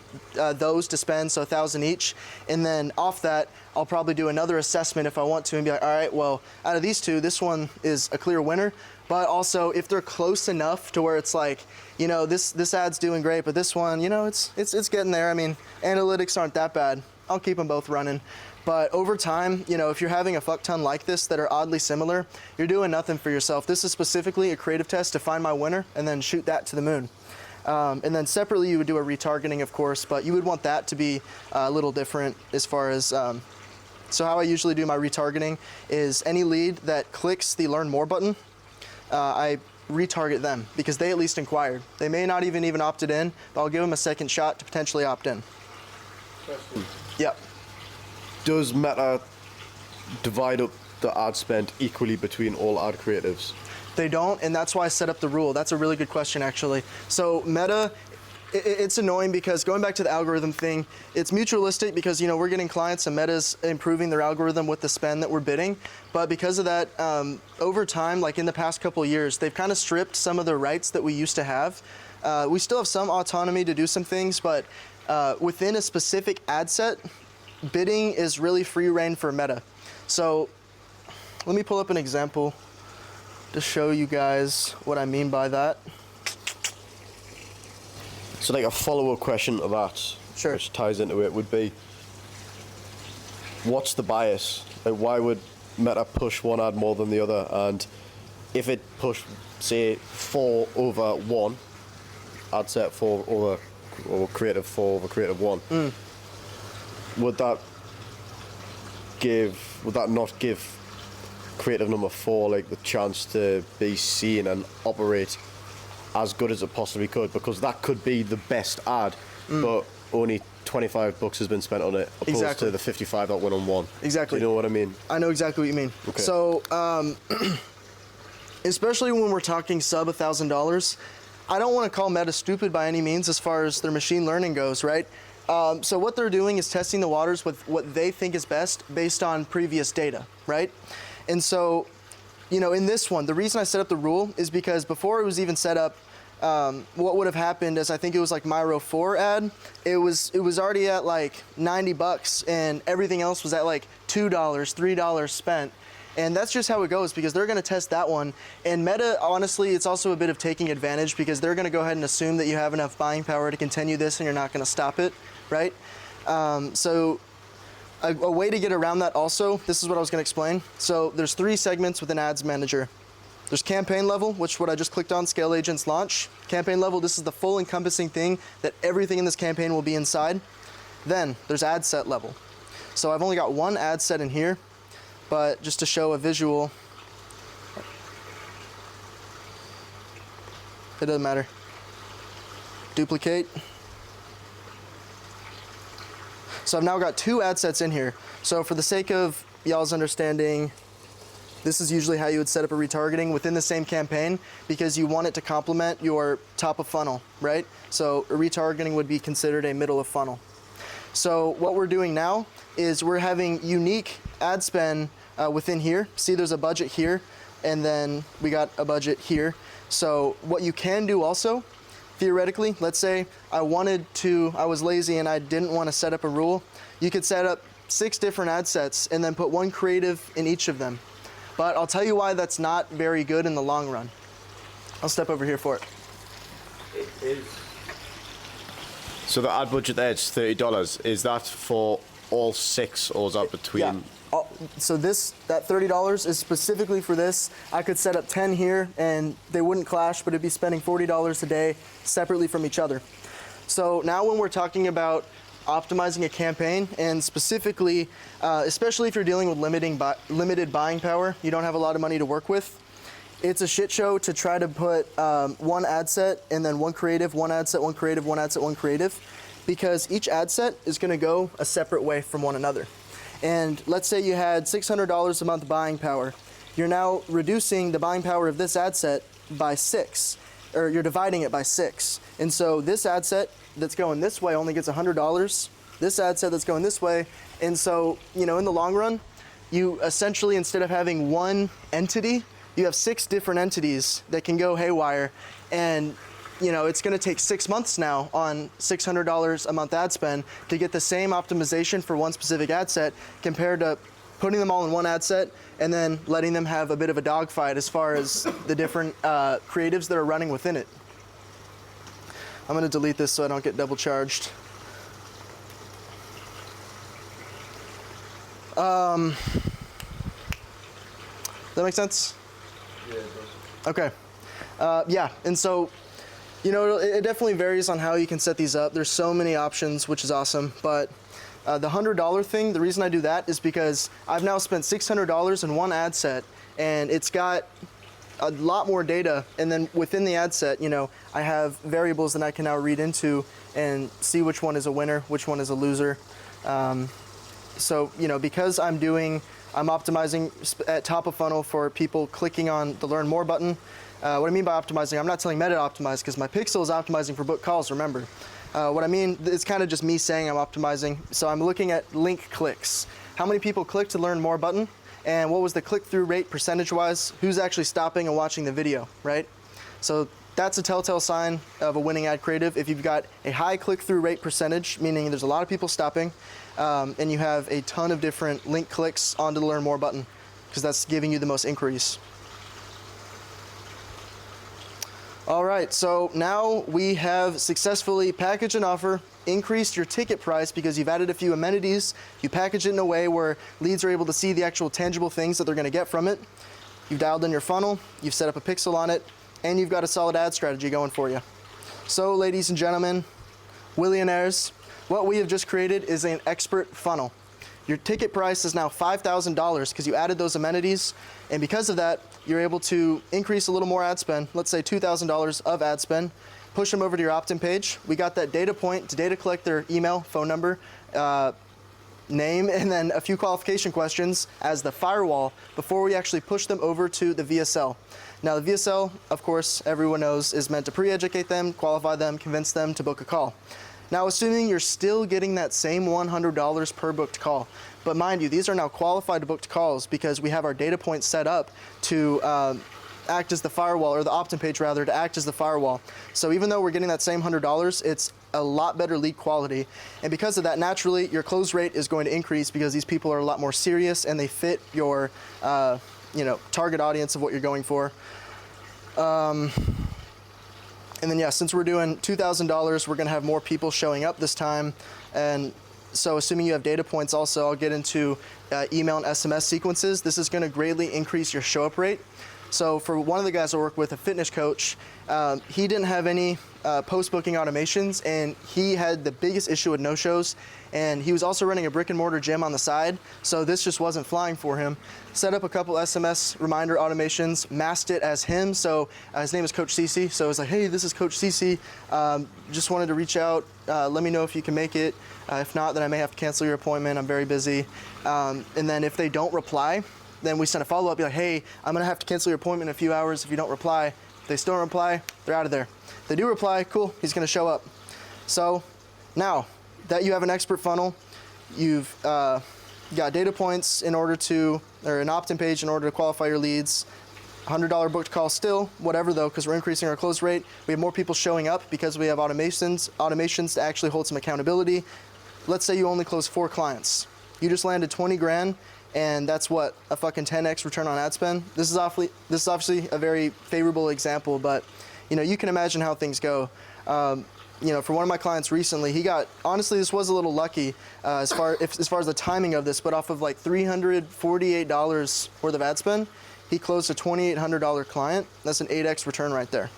those to spend, so $1,000 each, and then off that, I'll probably do another assessment if I want to and be like, all right, well, out of these 2, this one is a clear winner. But also, if they're close enough to where it's like, you know, this ad's doing great, but this one, you know, it's getting there. I mean, analytics aren't that bad. I'll keep them both running. But over time, you know, if you're having a fuck ton like this that are oddly similar, you're doing nothing for yourself. This is specifically a creative test to find my winner and then shoot that to the moon. And then separately, you would do a retargeting, of course, but you would want that to be a little different as far as, so how I usually do my retargeting is any lead that clicks the Learn More button, I retarget them because they at least inquired. They may not even opted in, but I'll give them a second shot to potentially opt in. Yep. Does Meta divide up the ad spend equally between all ad creatives? They don't, and that's why I set up the rule. That's a really good question, actually. So Meta, it's annoying because going back to the algorithm thing, it's mutualistic because, you know, we're getting clients and Meta's improving their algorithm with the spend that we're bidding. But because of that, over time, like in the past couple of years, they've kind of stripped some of the rights that we used to have. We still have some autonomy to do some things, but within a specific ad set, bidding is really free reign for Meta. So let me pull up an example to show you guys what I mean by that. So like a follow-up question to that, Sure. which ties into it, would be, what's the bias? Like, why would Meta push one ad more than the other? And if it pushed, say, 4 over 1, ad set 4 over, or creative 4 over creative 1, would that not give creative number 4 like the chance to be seen and operate as good as it possibly could? Because that could be the best ad, but only $25 has been spent on it, opposed Exactly. to the 55 that went on 1. Exactly. Do you know what I mean? I know exactly what you mean. Okay. So, especially when we're talking sub $1,000, I don't want to call Meta stupid by any means as far as their machine learning goes, right? So what they're doing is testing the waters with what they think is best based on previous data, right? And so, you know, in this one, the reason I set up the rule is because before it was even set up, what would have happened is I think it was like my row 4 ad. It was already at like $90 and everything else was at like $2, $3 spent. And that's just how it goes because they're going to test that one. And Meta, honestly, it's also a bit of taking advantage because they're going to go ahead and assume that you have enough buying power to continue this and you're not going to stop it, right? So a way to get around that also, this is what I was going to explain. So there's 3 segments within Ads Manager. There's campaign level, which what I just clicked on, Scale Agents Launch. Campaign level, this is the full encompassing thing that everything in this campaign will be inside. Then there's ad set level. So I've only got 1 ad set in here, but just to show a visual, it doesn't matter. Duplicate. So I've now got 2 ad sets in here. So for the sake of y'all's understanding, this is usually how you would set up a retargeting within the same campaign because you want it to complement your top of funnel, right? So a retargeting would be considered a middle of funnel. So what we're doing now is we're having unique ad spend within here. See, there's a budget here, and then we got a budget here. So what you can do also, theoretically, let's say I was lazy and I didn't want to set up a rule. You could set up 6 different ad sets and then put 1 creative in each of them. But I'll tell you why that's not very good in the long run. I'll step over here for it. It is. So the ad budget there, it's $30. Is that for all 6, or is that between? Yeah. So that $30 is specifically for this. I could set up 10 here and they wouldn't clash, but it'd be spending $40 a day separately from each other. So now when we're talking about optimizing a campaign, and specifically, especially if you're dealing with limited buying power, you don't have a lot of money to work with, it's a shit show to try to put 1 ad set and then 1 creative, 1 ad set, 1 creative, 1 ad set, 1 creative, because each ad set is going to go a separate way from one another. And let's say you had $600 a month buying power. You're now reducing the buying power of this ad set by 6. or you're dividing it by 6. And so this ad set that's going this way only gets $100. This ad set that's going this way. And so, you know, in the long run, you essentially, instead of having one entity, you have 6 different entities that can go haywire. And, you know, it's going to take 6 months now on $600 a month ad spend to get the same optimization for one specific ad set compared to putting them all in one ad set and then letting them have a bit of a dogfight as far as the different creatives that are running within it. I'm going to delete this so I don't get double charged. Does that make sense? Yeah, it does. Okay. Yeah, and so, you know, it definitely varies on how you can set these up. There's so many options, which is awesome, but the $100 thing, the reason I do that is because I've now spent $600 in one ad set, and it's got a lot more data, and then within the ad set, you know, I have variables that I can now read into and see which one is a winner, which one is a loser. So, you know, because I'm optimizing at top of funnel for people clicking on the Learn More button. What I mean by optimizing, I'm not telling Meta to optimize because my pixel is optimizing for book calls, remember. What I mean, it's kind of just me saying I'm optimizing. So I'm looking at link clicks. How many people clicked to Learn More button? And what was the click-through rate percentage-wise? Who's actually stopping and watching the video, right? So that's a telltale sign of a winning ad creative. If you've got a high click-through rate percentage, meaning there's a lot of people stopping, and you have a ton of different link clicks onto the Learn More button, because that's giving you the most inquiries. All right, so now we have successfully packaged an offer, increased your ticket price because you've added a few amenities, you package it in a way where leads are able to see the actual tangible things that they're gonna get from it. You've dialed in your funnel, you've set up a pixel on it, and you've got a solid ad strategy going for you. So, ladies and gentlemen, Willionaires, what we have just created is an expert funnel. Your ticket price is now $5,000 because you added those amenities, and because of that, you're able to increase a little more ad spend, let's say $2,000 of ad spend, push them over to your opt-in page. We got that data point to data collect their email, phone number, name, and then a few qualification questions as the firewall before we actually push them over to the VSL. Now the VSL, of course, everyone knows, is meant to pre-educate them, qualify them, convince them to book a call. Now, assuming you're still getting that same $100 per booked call, but mind you, these are now qualified booked calls because we have our data points set up to act as the firewall, or the opt-in page rather, to act as the firewall. So even though we're getting that same $100, it's a lot better lead quality. And because of that, naturally, your close rate is going to increase because these people are a lot more serious and they fit your you know, target audience of what you're going for. And then, yeah, since we're doing $2,000, we're going to have more people showing up this time. And so assuming you have data points also, I'll get into email and SMS sequences. This is going to greatly increase your show-up rate. So for one of the guys I work with, a fitness coach, he didn't have any post-booking automations, and he had the biggest issue with no-shows. And he was also running a brick-and-mortar gym on the side, so this just wasn't flying for him. Set up a couple SMS reminder automations, masked it as him, so his name is Coach CC, so I was like, hey, this is Coach CC, just wanted to reach out, let me know if you can make it. If not, then I may have to cancel your appointment, I'm very busy. And then if they don't reply, then we send a follow-up, be like, hey, I'm gonna have to cancel your appointment in a few hours if you don't reply. If they still don't reply, they're out of there. If they do reply, cool, he's gonna show up. So now that you have an expert funnel, you've got data points in order to, or an opt-in page in order to qualify your leads, $100 booked call still, whatever though, because we're increasing our close rate. We have more people showing up because we have automations to actually hold some accountability. Let's say you only close 4 clients. You just landed 20 grand, and that's what, a fucking 10x return on ad spend. This is obviously a very favorable example, but you know, you can imagine how things go. You know, for one of my clients recently, he got, honestly, this was a little lucky as far as the timing of this, but off of like $348 worth of ad spend, he closed a $2,800 client. That's an 8x return right there.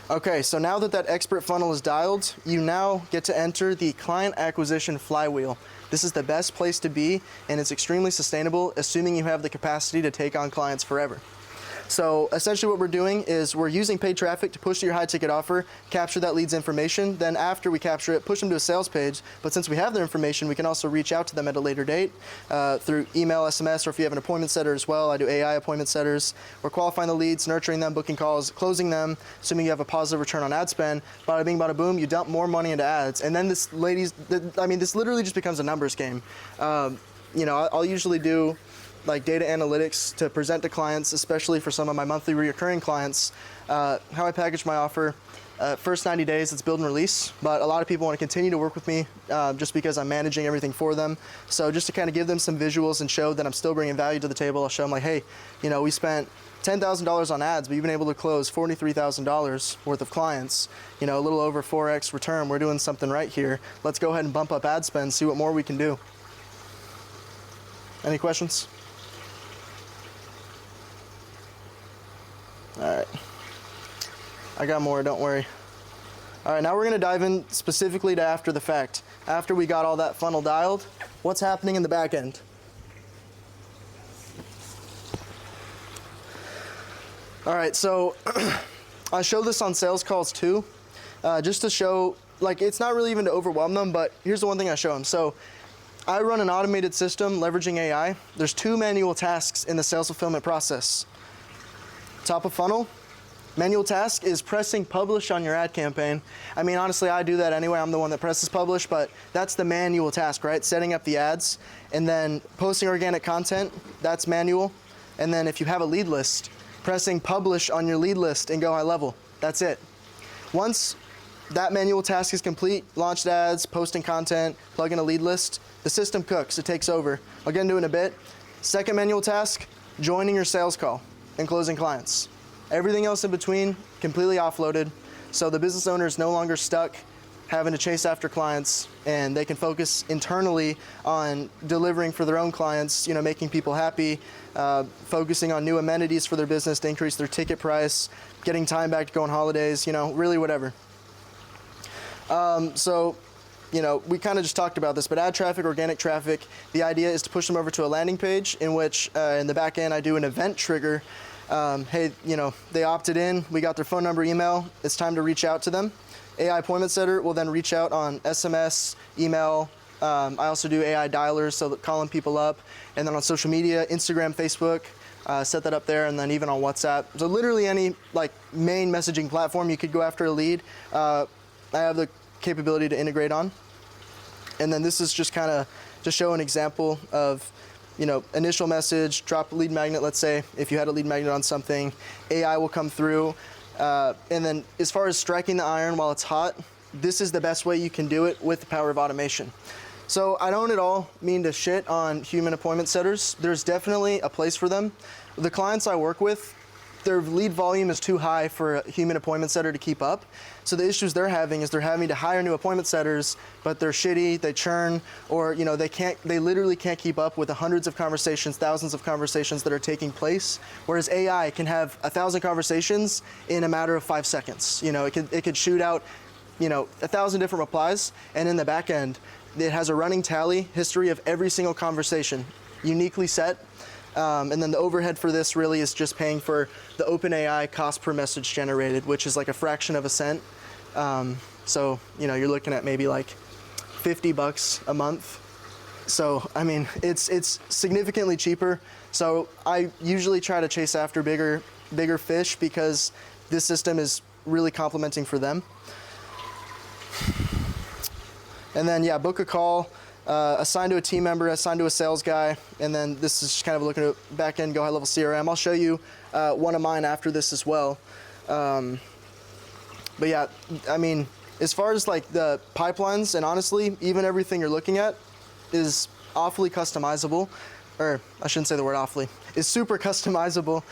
Okay, so now that that expert funnel is dialed, you now get to enter the client acquisition flywheel. This is the best place to be, and it's extremely sustainable, assuming you have the capacity to take on clients forever. So essentially what we're doing is we're using paid traffic to push to your high ticket offer, capture that lead's information. Then after we capture it, push them to a sales page. But since we have their information, we can also reach out to them at a later date through email, SMS, or if you have an appointment setter as well. I do AI appointment setters. We're qualifying the leads, nurturing them, booking calls, closing them, assuming you have a positive return on ad spend. Bada bing, bada boom, you dump more money into ads. And then this literally just becomes a numbers game. I'll usually do like data analytics to present to clients, especially for some of my monthly recurring clients, how I package my offer. First 90 days, it's build and release, but a lot of people want to continue to work with me just because I'm managing everything for them. So just to kind of give them some visuals and show that I'm still bringing value to the table, I'll show them like, hey, we spent $10,000 on ads, but you've been able to close $43,000 worth of clients, a little over 4x return. We're doing something right here. Let's go ahead and bump up ad spend, see what more we can do. Any questions? All right. I got more, don't worry. All right, now we're gonna dive in specifically to after the fact. After we got all that funnel dialed, what's happening in the back end? All right, so I show this on sales calls too, just to show, like, it's not really even to overwhelm them, but here's the one thing I show them. So I run an automated system leveraging AI. There's 2 manual tasks in the sales fulfillment process. Top of funnel, manual task is pressing publish on your ad campaign. I mean, honestly, I do that anyway. I'm the one that presses publish, but that's the manual task, right? Setting up the ads, and then posting organic content, that's manual. And then if you have a lead list, pressing publish on your lead list and go high level. That's it. Once that manual task is complete, launched ads, posting content, plug in a lead list, the system cooks, it takes over. I'll get into it in a bit. Second manual task, joining your sales call and closing clients. Everything else in between, completely offloaded. So the business owner is no longer stuck having to chase after clients, and they can focus internally on delivering for their own clients, making people happy, focusing on new amenities for their business to increase their ticket price, getting time back to go on holidays, really whatever. We kind of just talked about this, but ad traffic, organic traffic, the idea is to push them over to a landing page in which in the back end I do an event trigger. Hey, they opted in, we got their phone number, email, it's time to reach out to them. AI appointment setter will then reach out on SMS, email. I also do AI dialers, so calling people up. And then on social media, Instagram, Facebook, set that up there, and then even on WhatsApp. So literally any main messaging platform you could go after a lead, I have the capability to integrate on. And then this is just kind of to show an example of, initial message, drop a lead magnet, let's say, if you had a lead magnet on something, AI will come through. And then as far as striking the iron while it's hot, this is the best way you can do it with the power of automation. So I don't at all mean to shit on human appointment setters. There's definitely a place for them. The clients I work with, their lead volume is too high for a human appointment setter to keep up. So the issues they're having is they're having to hire new appointment setters, but they're shitty, they churn, or they literally can't keep up with the hundreds of conversations, thousands of conversations that are taking place. Whereas AI can have 1,000 conversations in a matter of 5 seconds. It could shoot out 1,000 different replies, and in the back end, it has a running tally history of every single conversation, uniquely set. And then the overhead for this really is just paying for the OpenAI cost per message generated, which is like a fraction of a cent. So you're looking at maybe like $50 a month. So I mean, it's significantly cheaper. So I usually try to chase after bigger fish because this system is really complementing for them. And then book a call. Assigned to a team member, assigned to a sales guy, and then this is just kind of looking at back end, go high level CRM. I'll show you one of mine after this as well. But yeah, I mean, as far as like the pipelines, and honestly, even everything you're looking at is awfully customizable, or I shouldn't say the word awfully, is super customizable.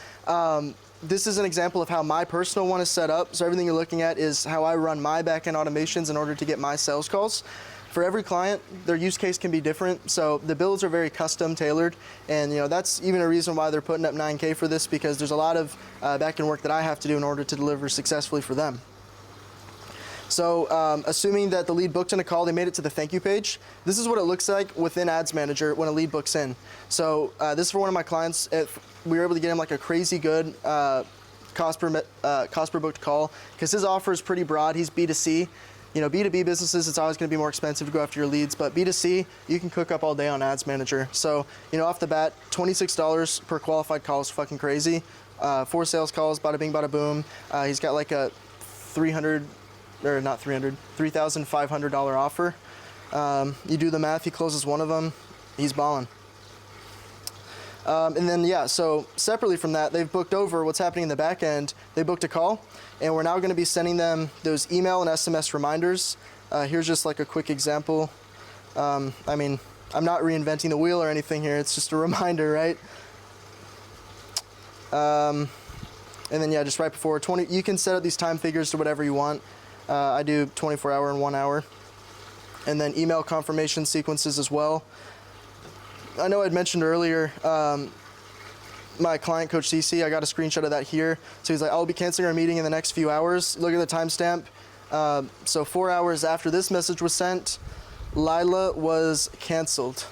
This is an example of how my personal one is set up. So everything you're looking at is how I run my back-end automations in order to get my sales calls. For every client, their use case can be different, so the builds are very custom tailored, and that's even a reason why they're putting up $9K for this, because there's a lot of back-end work that I have to do in order to deliver successfully for them. So assuming that the lead booked in a call, they made it to the thank you page. This is what it looks like within Ads Manager when a lead books in. So this is for one of my clients. We were able to get him like a crazy good cost per booked call because his offer is pretty broad. He's B2C. You know, B2B businesses, it's always going to be more expensive to go after your leads, but B2C, you can cook up all day on Ads Manager. So, you know, off the bat, $26 per qualified call is fucking crazy. 4 sales calls, bada bing, bada boom. He's got like a $3,500 offer. You do the math, he closes one of them, he's balling. And then, yeah, so separately from that, they've booked over what's happening in the back end. They booked a call, and we're now going to be sending them those email and SMS reminders. Here's just like a quick example. I mean, I'm not reinventing the wheel or anything here. It's just a reminder, right? And then, yeah, just right before 20, you can set up these time figures to whatever you want. I do 24-hour and 1 hour. And then email confirmation sequences as well. I know I'd mentioned earlier, my client, Coach CC, I got a screenshot of that here. So he's like, I'll be canceling our meeting in the next few hours. Look at the timestamp. So 4 hours after this message was sent, Lila was canceled.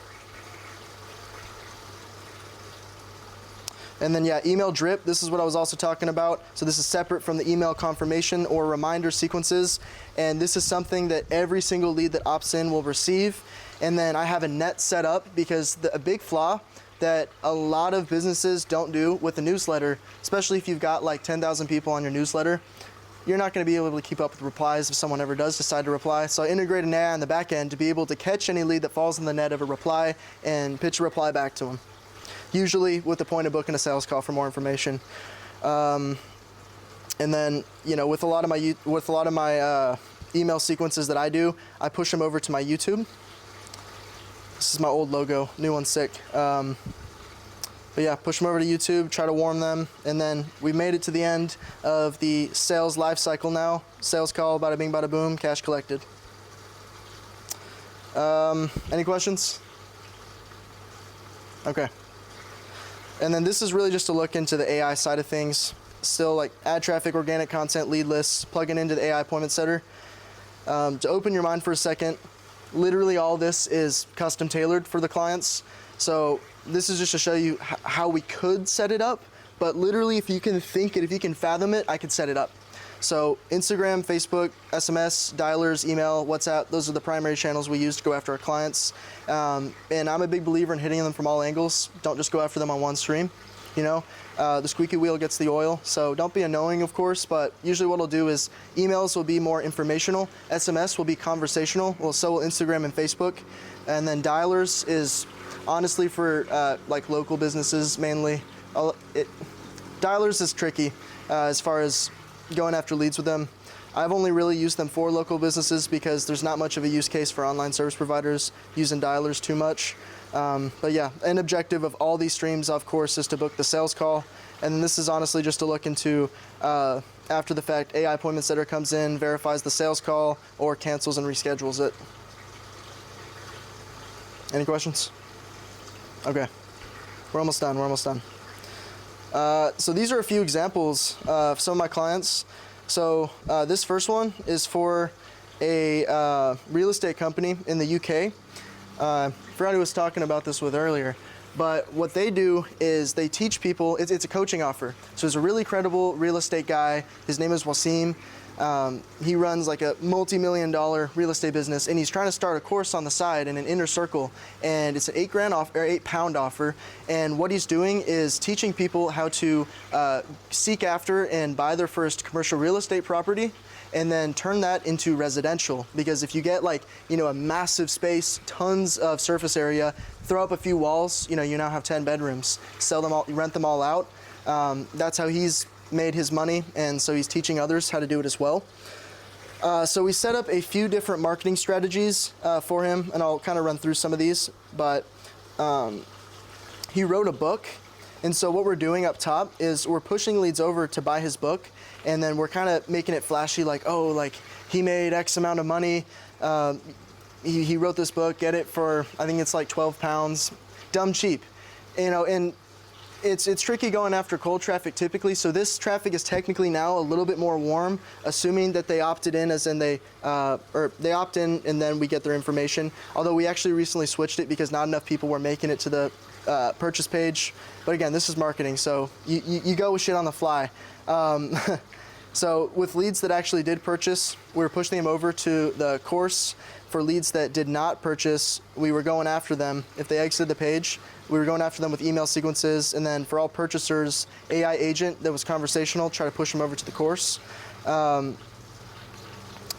And then, yeah, email drip, this is what I was also talking about. So this is separate from the email confirmation or reminder sequences. And this is something that every single lead that opts in will receive. And then I have a net set up because a big flaw that a lot of businesses don't do with the newsletter, especially if you've got like 10,000 people on your newsletter, you're not going to be able to keep up with replies if someone ever does decide to reply. So I integrate an AI on the back end to be able to catch any lead that falls in the net of a reply and pitch a reply back to them. Usually with the point of booking a sales call for more information. And then, you know, with a lot of my email sequences that I do, I push them over to my YouTube. This is my old logo, new one's sick. But yeah, push them over to YouTube, try to warm them, and then we made it to the end of the sales life cycle now. Sales call, bada bing, bada boom, cash collected. Any questions? Okay. And then this is really just to look into the AI side of things. Still like ad traffic, organic content, lead lists, plugging into the AI appointment setter. To open your mind for a second, literally all this is custom tailored for the clients. So this is just to show you how we could set it up, but literally if you can think it, if you can fathom it, I could set it up. So Instagram, Facebook, SMS, dialers, email, WhatsApp, those are the primary channels we use to go after our clients. And I'm a big believer in hitting them from all angles. Don't just go after them on one stream. You know, the squeaky wheel gets the oil, so don't be annoying, of course, but usually what I'll do is emails will be more informational, SMS will be conversational, well, so will Instagram and Facebook, and then dialers is honestly for like local businesses mainly. Dialers is tricky as far as going after leads with them. I've only really used them for local businesses because there's not much of a use case for online service providers using dialers too much. But yeah, an objective of all these streams, of course, is to book the sales call. And then this is honestly just to look into, after the fact, AI appointment setter comes in, verifies the sales call, or cancels and reschedules it. Any questions? Okay, we're almost done, So these are a few examples of some of my clients. So this first one is for a real estate company in the UK. I forgot who was talking about this with earlier, but what they do is they teach people, it's a coaching offer. So there's a really credible real estate guy, his name is Wasim. He runs like a multi-million-dollar real estate business, and he's trying to start a course on the side in an inner circle, and it's an £8 offer. And what he's doing is teaching people how to seek after and buy their first commercial real estate property, and then turn that into residential. Because if you get like, you know, a massive space, tons of surface area, throw up a few walls, you know, you now have 10 bedrooms, sell them all, rent them all out. That's how he's made his money, and so he's teaching others how to do it as well. So we set up a few different marketing strategies for him, and I'll kind of run through some of these, but he wrote a book, and so what we're doing up top is we're pushing leads over to buy his book, and then we're kind of making it flashy, like, oh, like he made X amount of money, he wrote this book, get it for, I think it's like £12, dumb cheap, you know. And it's tricky going after cold traffic typically. So this traffic is technically now a little bit more warm, assuming that they opted in, as in they opt in and then we get their information. Although we actually recently switched it because not enough people were making it to the purchase page. But again, this is marketing, so you go with shit on the fly. So with leads that actually did purchase, we were pushing them over to the course. For leads that did not purchase, we were going after them. If they exited the page, we were going after them with email sequences. And then for all purchasers, AI agent that was conversational, try to push them over to the course.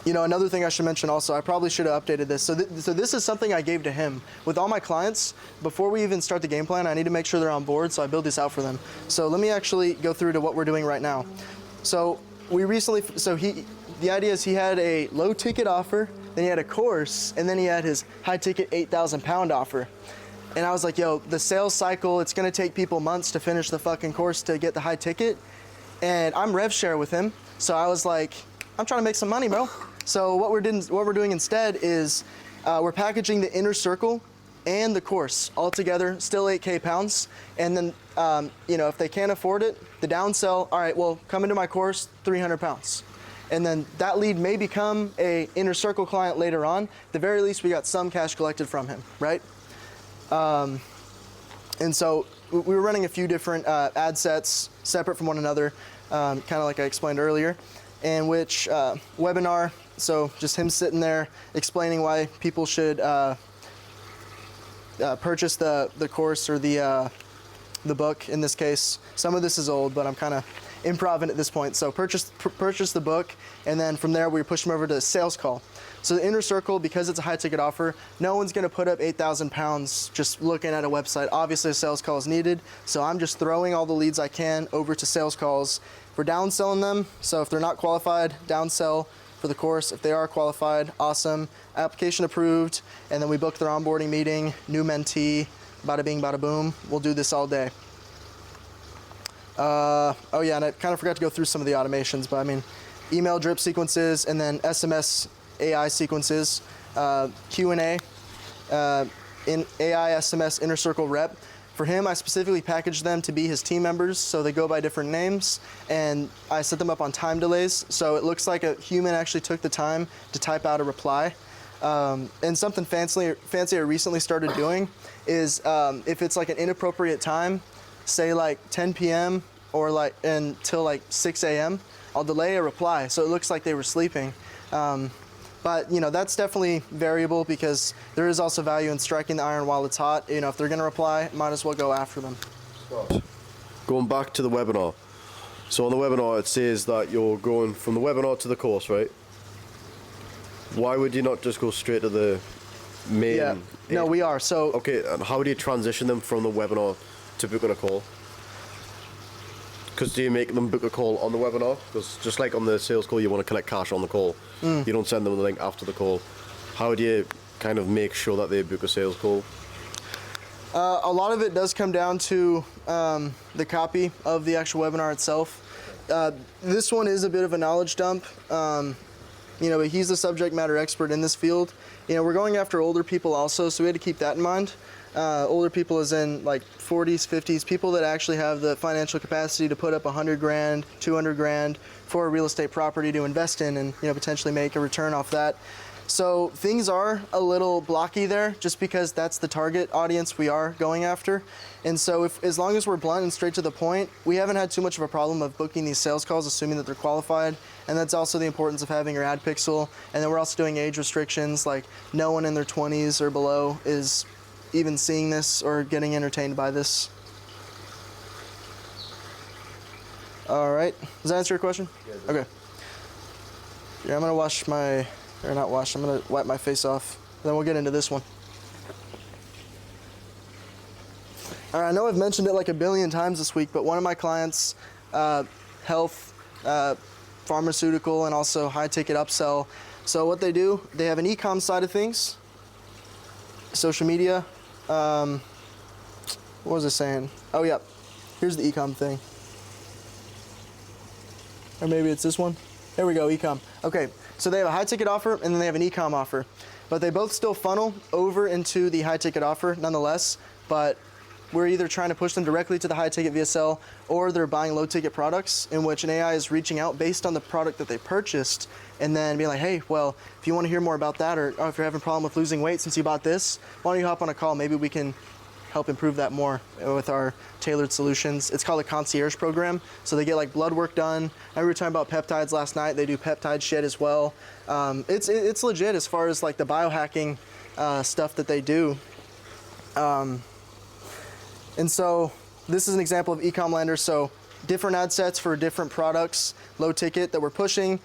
You know, another thing I should mention also, I probably should have updated this. So this is something I gave to him. With all my clients, before we even start the game plan, I need to make sure they're on board, so I build this out for them. So let me actually go through to what we're doing right now. So we recently, the idea is he had a low ticket offer, then he had a course, and then he had his high ticket 8,000 pound offer. And I was like, yo, the sales cycle, it's gonna take people months to finish the fucking course to get the high ticket. And I'm rev share with him. So I was like, I'm trying to make some money, bro. So what we're doing instead is we're packaging the inner circle and the course all together, still 8K pounds. And then, you know, if they can't afford it, the downsell, all right, well, come into my course, 300 pounds. And then that lead may become a inner circle client later on. At the very least, we got some cash collected from him, right? And so we were running a few different ad sets separate from one another, kind of like I explained earlier, in which webinar, so just him sitting there explaining why people should purchase the course or the book in this case. Some of this is old, but I'm kind of improv at this point. So purchase the book, and then from there we push them over to the sales call. So the inner circle, because it's a high ticket offer, no one's gonna put up 8,000 pounds just looking at a website. Obviously a sales call is needed, so I'm just throwing all the leads I can over to sales calls. We're downselling them, so if they're not qualified, downsell for the course. If they are qualified, awesome. Application approved, and then we book their onboarding meeting, new mentee, bada bing, bada boom. We'll do this all day. Oh yeah, and I kind of forgot to go through some of the automations, but I mean, email drip sequences and then SMS AI sequences, Q&A, in AI SMS inner circle rep. For him, I specifically packaged them to be his team members, so they go by different names, and I set them up on time delays, so it looks like a human actually took the time to type out a reply. And something fancy I recently started doing is if it's like an inappropriate time, say like 10 p.m. or like until like 6 a.m., I'll delay a reply, so it looks like they were sleeping. But you know, that's definitely variable because there is also value in striking the iron while it's hot. You know, if they're gonna reply, might as well go after them. Going back to the webinar. So on the webinar, it says that you're going from the webinar to the course, right? Why would you not just go straight to the main? Yeah, no, we are. So okay, and how do you transition them from the webinar to booking a call? Because do you make them book a call on the webinar? Because just like on the sales call, you want to collect cash on the call. You don't send them the link after the call. How do you kind of make sure that they book a sales call? A lot of it does come down to the copy of the actual webinar itself. This one is a bit of a knowledge dump. You know, but he's the subject matter expert in this field. You know, we're going after older people also, so we had to keep that in mind. Older people as in like 40s, 50s, people that actually have the financial capacity to put up 100 grand, 200 grand for a real estate property to invest in and, you know, potentially make a return off that. So things are a little blocky there just because that's the target audience we are going after. And so as long as we're blunt and straight to the point, we haven't had too much of a problem of booking these sales calls, assuming that they're qualified. And that's also the importance of having your ad pixel. And then we're also doing age restrictions, like no one in their 20s or below is even seeing this or getting entertained by this. All right, does that answer your question? Yeah, okay. Yeah, I'm gonna wash my, or not wash, I'm gonna wipe my face off. Then we'll get into this one. All right, I know I've mentioned it like a billion times this week, but one of my clients, health, pharmaceutical, and also high ticket upsell. So what they do, they have an e-com side of things, social media. What was I saying? Oh yeah, here's the e-com thing. Or maybe it's this one. There we go, e-com. Okay, so they have a high ticket offer and then they have an e-com offer. But they both still funnel over into the high ticket offer nonetheless. But we're either trying to push them directly to the high ticket VSL, or they're buying low ticket products in which an AI is reaching out based on the product that they purchased, and then being like, hey, well, if you want to hear more about that, or if you're having a problem with losing weight since you bought this, why don't you hop on a call? Maybe we can help improve that more with our tailored solutions. It's called a concierge program. So they get like blood work done. We were talking about peptides last night. They do peptide shit as well. It's legit as far as like the biohacking stuff that they do. And so this is an example of e-com lander. So different ad sets for different products, low ticket that we're pushing.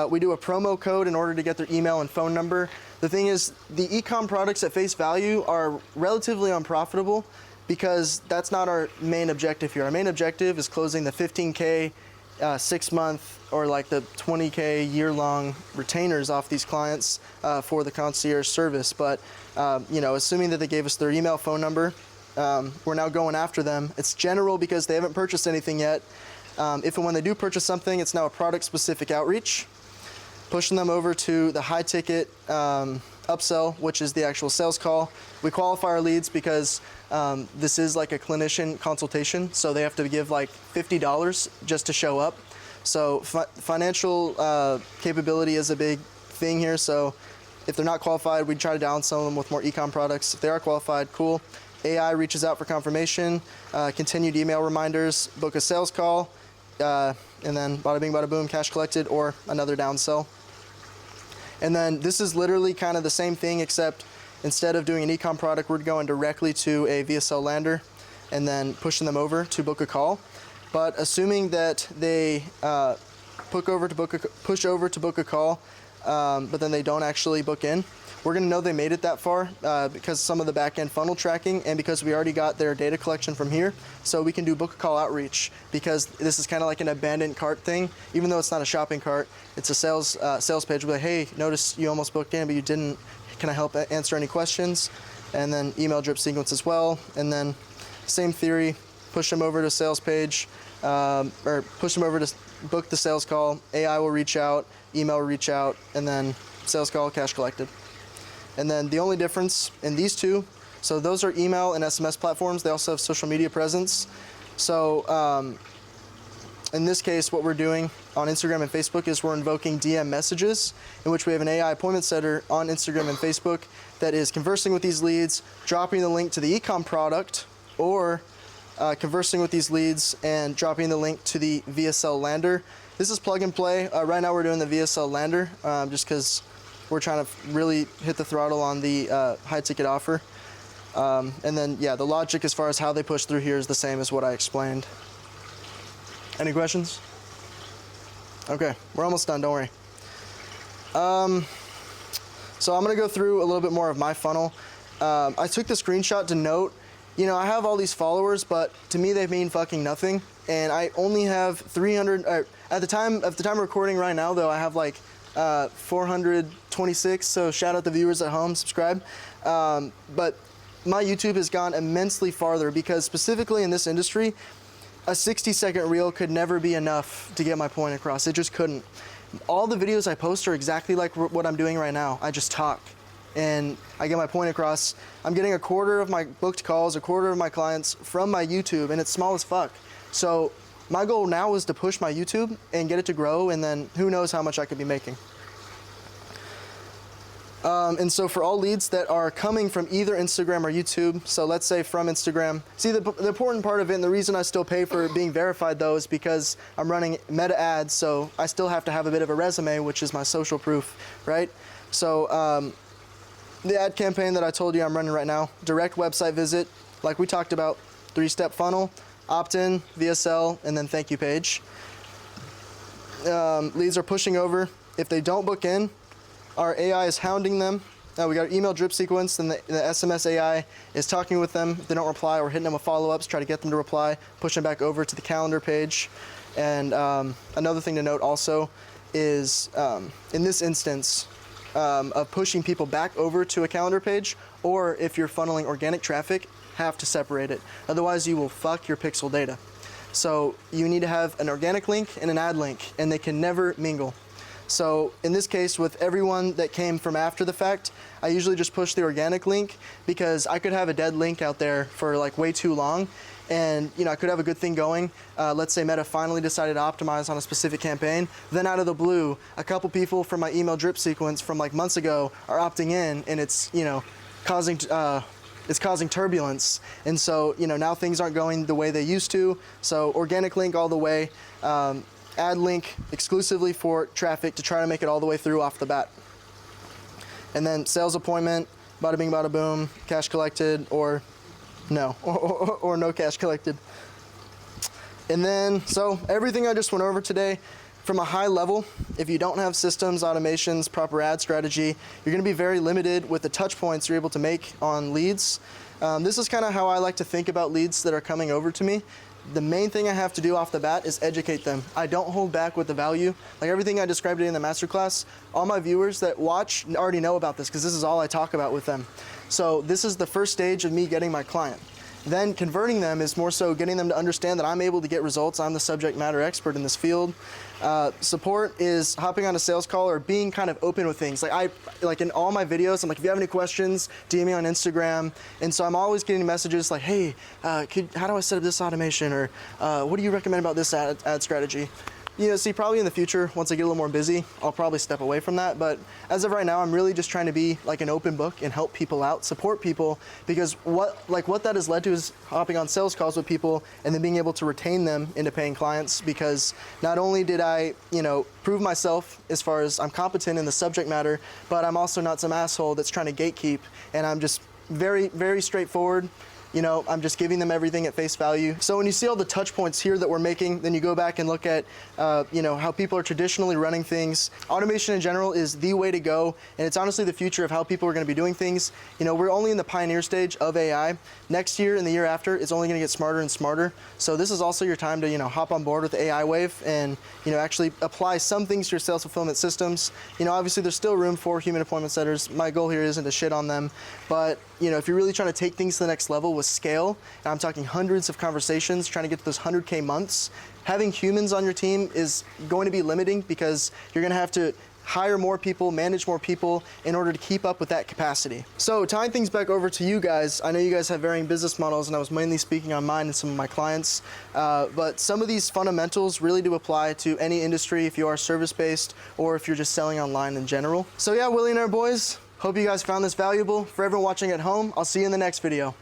We do a promo code in order to get their email and phone number. The thing is, the e-com products at face value are relatively unprofitable because that's not our main objective here. Our main objective is closing the 15K 6-month or like the 20K year-long retainers off these clients for the concierge service. But you know, assuming that they gave us their email, phone number, we're now going after them. It's general because they haven't purchased anything yet. If and when they do purchase something, it's now a product-specific outreach. Pushing them over to the high ticket upsell, which is the actual sales call. We qualify our leads because this is like a clinician consultation, so they have to give like $50 just to show up. So financial capability is a big thing here. So if they're not qualified, we try to downsell them with more e-com products. If they are qualified, cool. AI reaches out for confirmation, continued email reminders, book a sales call, and then bada bing, bada boom, cash collected or another downsell. And then this is literally kind of the same thing, except instead of doing an e-com product, we're going directly to a VSL lander and then pushing them over to book a call. But assuming that they push over to book a call, but then they don't actually book in, we're going to know they made it that far because some of the back-end funnel tracking and because we already got their data collection from here. So we can do book a call outreach because this is kind of like an abandoned cart thing. Even though it's not a shopping cart, it's a sales page. We'll be like, hey, notice you almost booked in, but you didn't. Can I help answer any questions? And then email drip sequence as well. And then same theory, push them over to sales page or push them over to book the sales call. AI will reach out, email will reach out, and then sales call, cash collected. And then the only difference in these two, so those are email and SMS platforms. They also have social media presence. So in this case, what we're doing on Instagram and Facebook is we're invoking DM messages, in which we have an AI appointment setter on Instagram and Facebook that is conversing with these leads, dropping the link to the e-com product, or conversing with these leads and dropping the link to the VSL lander. This is plug and play. Right now we're doing the VSL lander just because we're trying to really hit the throttle on the high ticket offer. And then, yeah, the logic as far as how they push through here is the same as what I explained. Any questions? Okay, we're almost done, don't worry. So I'm gonna go through a little bit more of my funnel. I took the screenshot to note, you know, I have all these followers, but to me they mean fucking nothing. And I only have 300, at the time of recording right now though, I have like 426, so shout out the viewers at home, subscribe. But my YouTube has gone immensely farther because specifically in this industry, a 60-second reel could never be enough to get my point across. It just couldn't. All the videos I post are exactly like what I'm doing right now. I just talk and I get my point across. I'm getting a quarter of my booked calls, a quarter of my clients from my YouTube, and it's small as fuck. So my goal now is to push my YouTube and get it to grow, and then who knows how much I could be making. And so for all leads that are coming from either Instagram or YouTube, so let's say from Instagram, see the important part of it, and the reason I still pay for being verified though is because I'm running meta ads, so I still have to have a bit of a resume, which is my social proof, right? So the ad campaign that I told you I'm running right now, direct website visit, like we talked about, 3-step funnel, opt-in, VSL, and then thank you page. Leads are pushing over. If they don't book in, our AI is hounding them. We got our email drip sequence, and the SMS AI is talking with them. If they don't reply, we're hitting them with follow-ups, try to get them to reply, push them back over to the calendar page. And another thing to note also is in this instance of pushing people back over to a calendar page, or if you're funneling organic traffic, have to separate it. Otherwise, you will fuck your pixel data. So you need to have an organic link and an ad link, and they can never mingle. So in this case, with everyone that came from after the fact, I usually just push the organic link because I could have a dead link out there for like way too long. And I could have a good thing going. Let's say Meta finally decided to optimize on a specific campaign. Then out of the blue, a couple people from my email drip sequence from like months ago are opting in, and it's causing turbulence. And so now things aren't going the way they used to. So organic link all the way. Ad link exclusively for traffic to try to make it all the way through off the bat. And then sales appointment, bada bing, bada boom, cash collected, or no, or no cash collected. And then, so everything I just went over today, from a high level, if you don't have systems, automations, proper ad strategy, you're gonna be very limited with the touch points you're able to make on leads. This is kind of how I like to think about leads that are coming over to me. The main thing I have to do off the bat is educate them. I don't hold back with the value. Like everything I described today in the masterclass, all my viewers that watch already know about this because this is all I talk about with them. So this is the first stage of me getting my client. Then converting them is more so getting them to understand that I'm able to get results. I'm the subject matter expert in this field. Support is hopping on a sales call or being kind of open with things. Like in all my videos, I'm like, if you have any questions, DM me on Instagram. And so I'm always getting messages like, hey, how do I set up this automation? Or what do you recommend about this ad strategy? See, probably in the future, once I get a little more busy, I'll probably step away from that. But as of right now, I'm really just trying to be like an open book and help people out, support people, because what that has led to is hopping on sales calls with people and then being able to retain them into paying clients, because not only did I, prove myself as far as I'm competent in the subject matter, but I'm also not some asshole that's trying to gatekeep, and I'm just very, very straightforward. I'm just giving them everything at face value. So when you see all the touch points here that we're making, then you go back and look at, how people are traditionally running things. Automation in general is the way to go, and it's honestly the future of how people are going to be doing things. We're only in the pioneer stage of AI. Next year and the year after, it's only going to get smarter and smarter. So this is also your time to, hop on board with the AI wave and, actually apply some things to your sales fulfillment systems. Obviously there's still room for human appointment setters. My goal here isn't to shit on them, but if you're really trying to take things to the next level with scale, and I'm talking hundreds of conversations, trying to get to those 100K months, having humans on your team is going to be limiting because you're going to have to hire more people, manage more people in order to keep up with that capacity. So tying things back over to you guys, I know you guys have varying business models, and I was mainly speaking on mine and some of my clients, but some of these fundamentals really do apply to any industry if you are service-based or if you're just selling online in general. So yeah, Willionaire boys, hope you guys found this valuable. For everyone watching at home, I'll see you in the next video.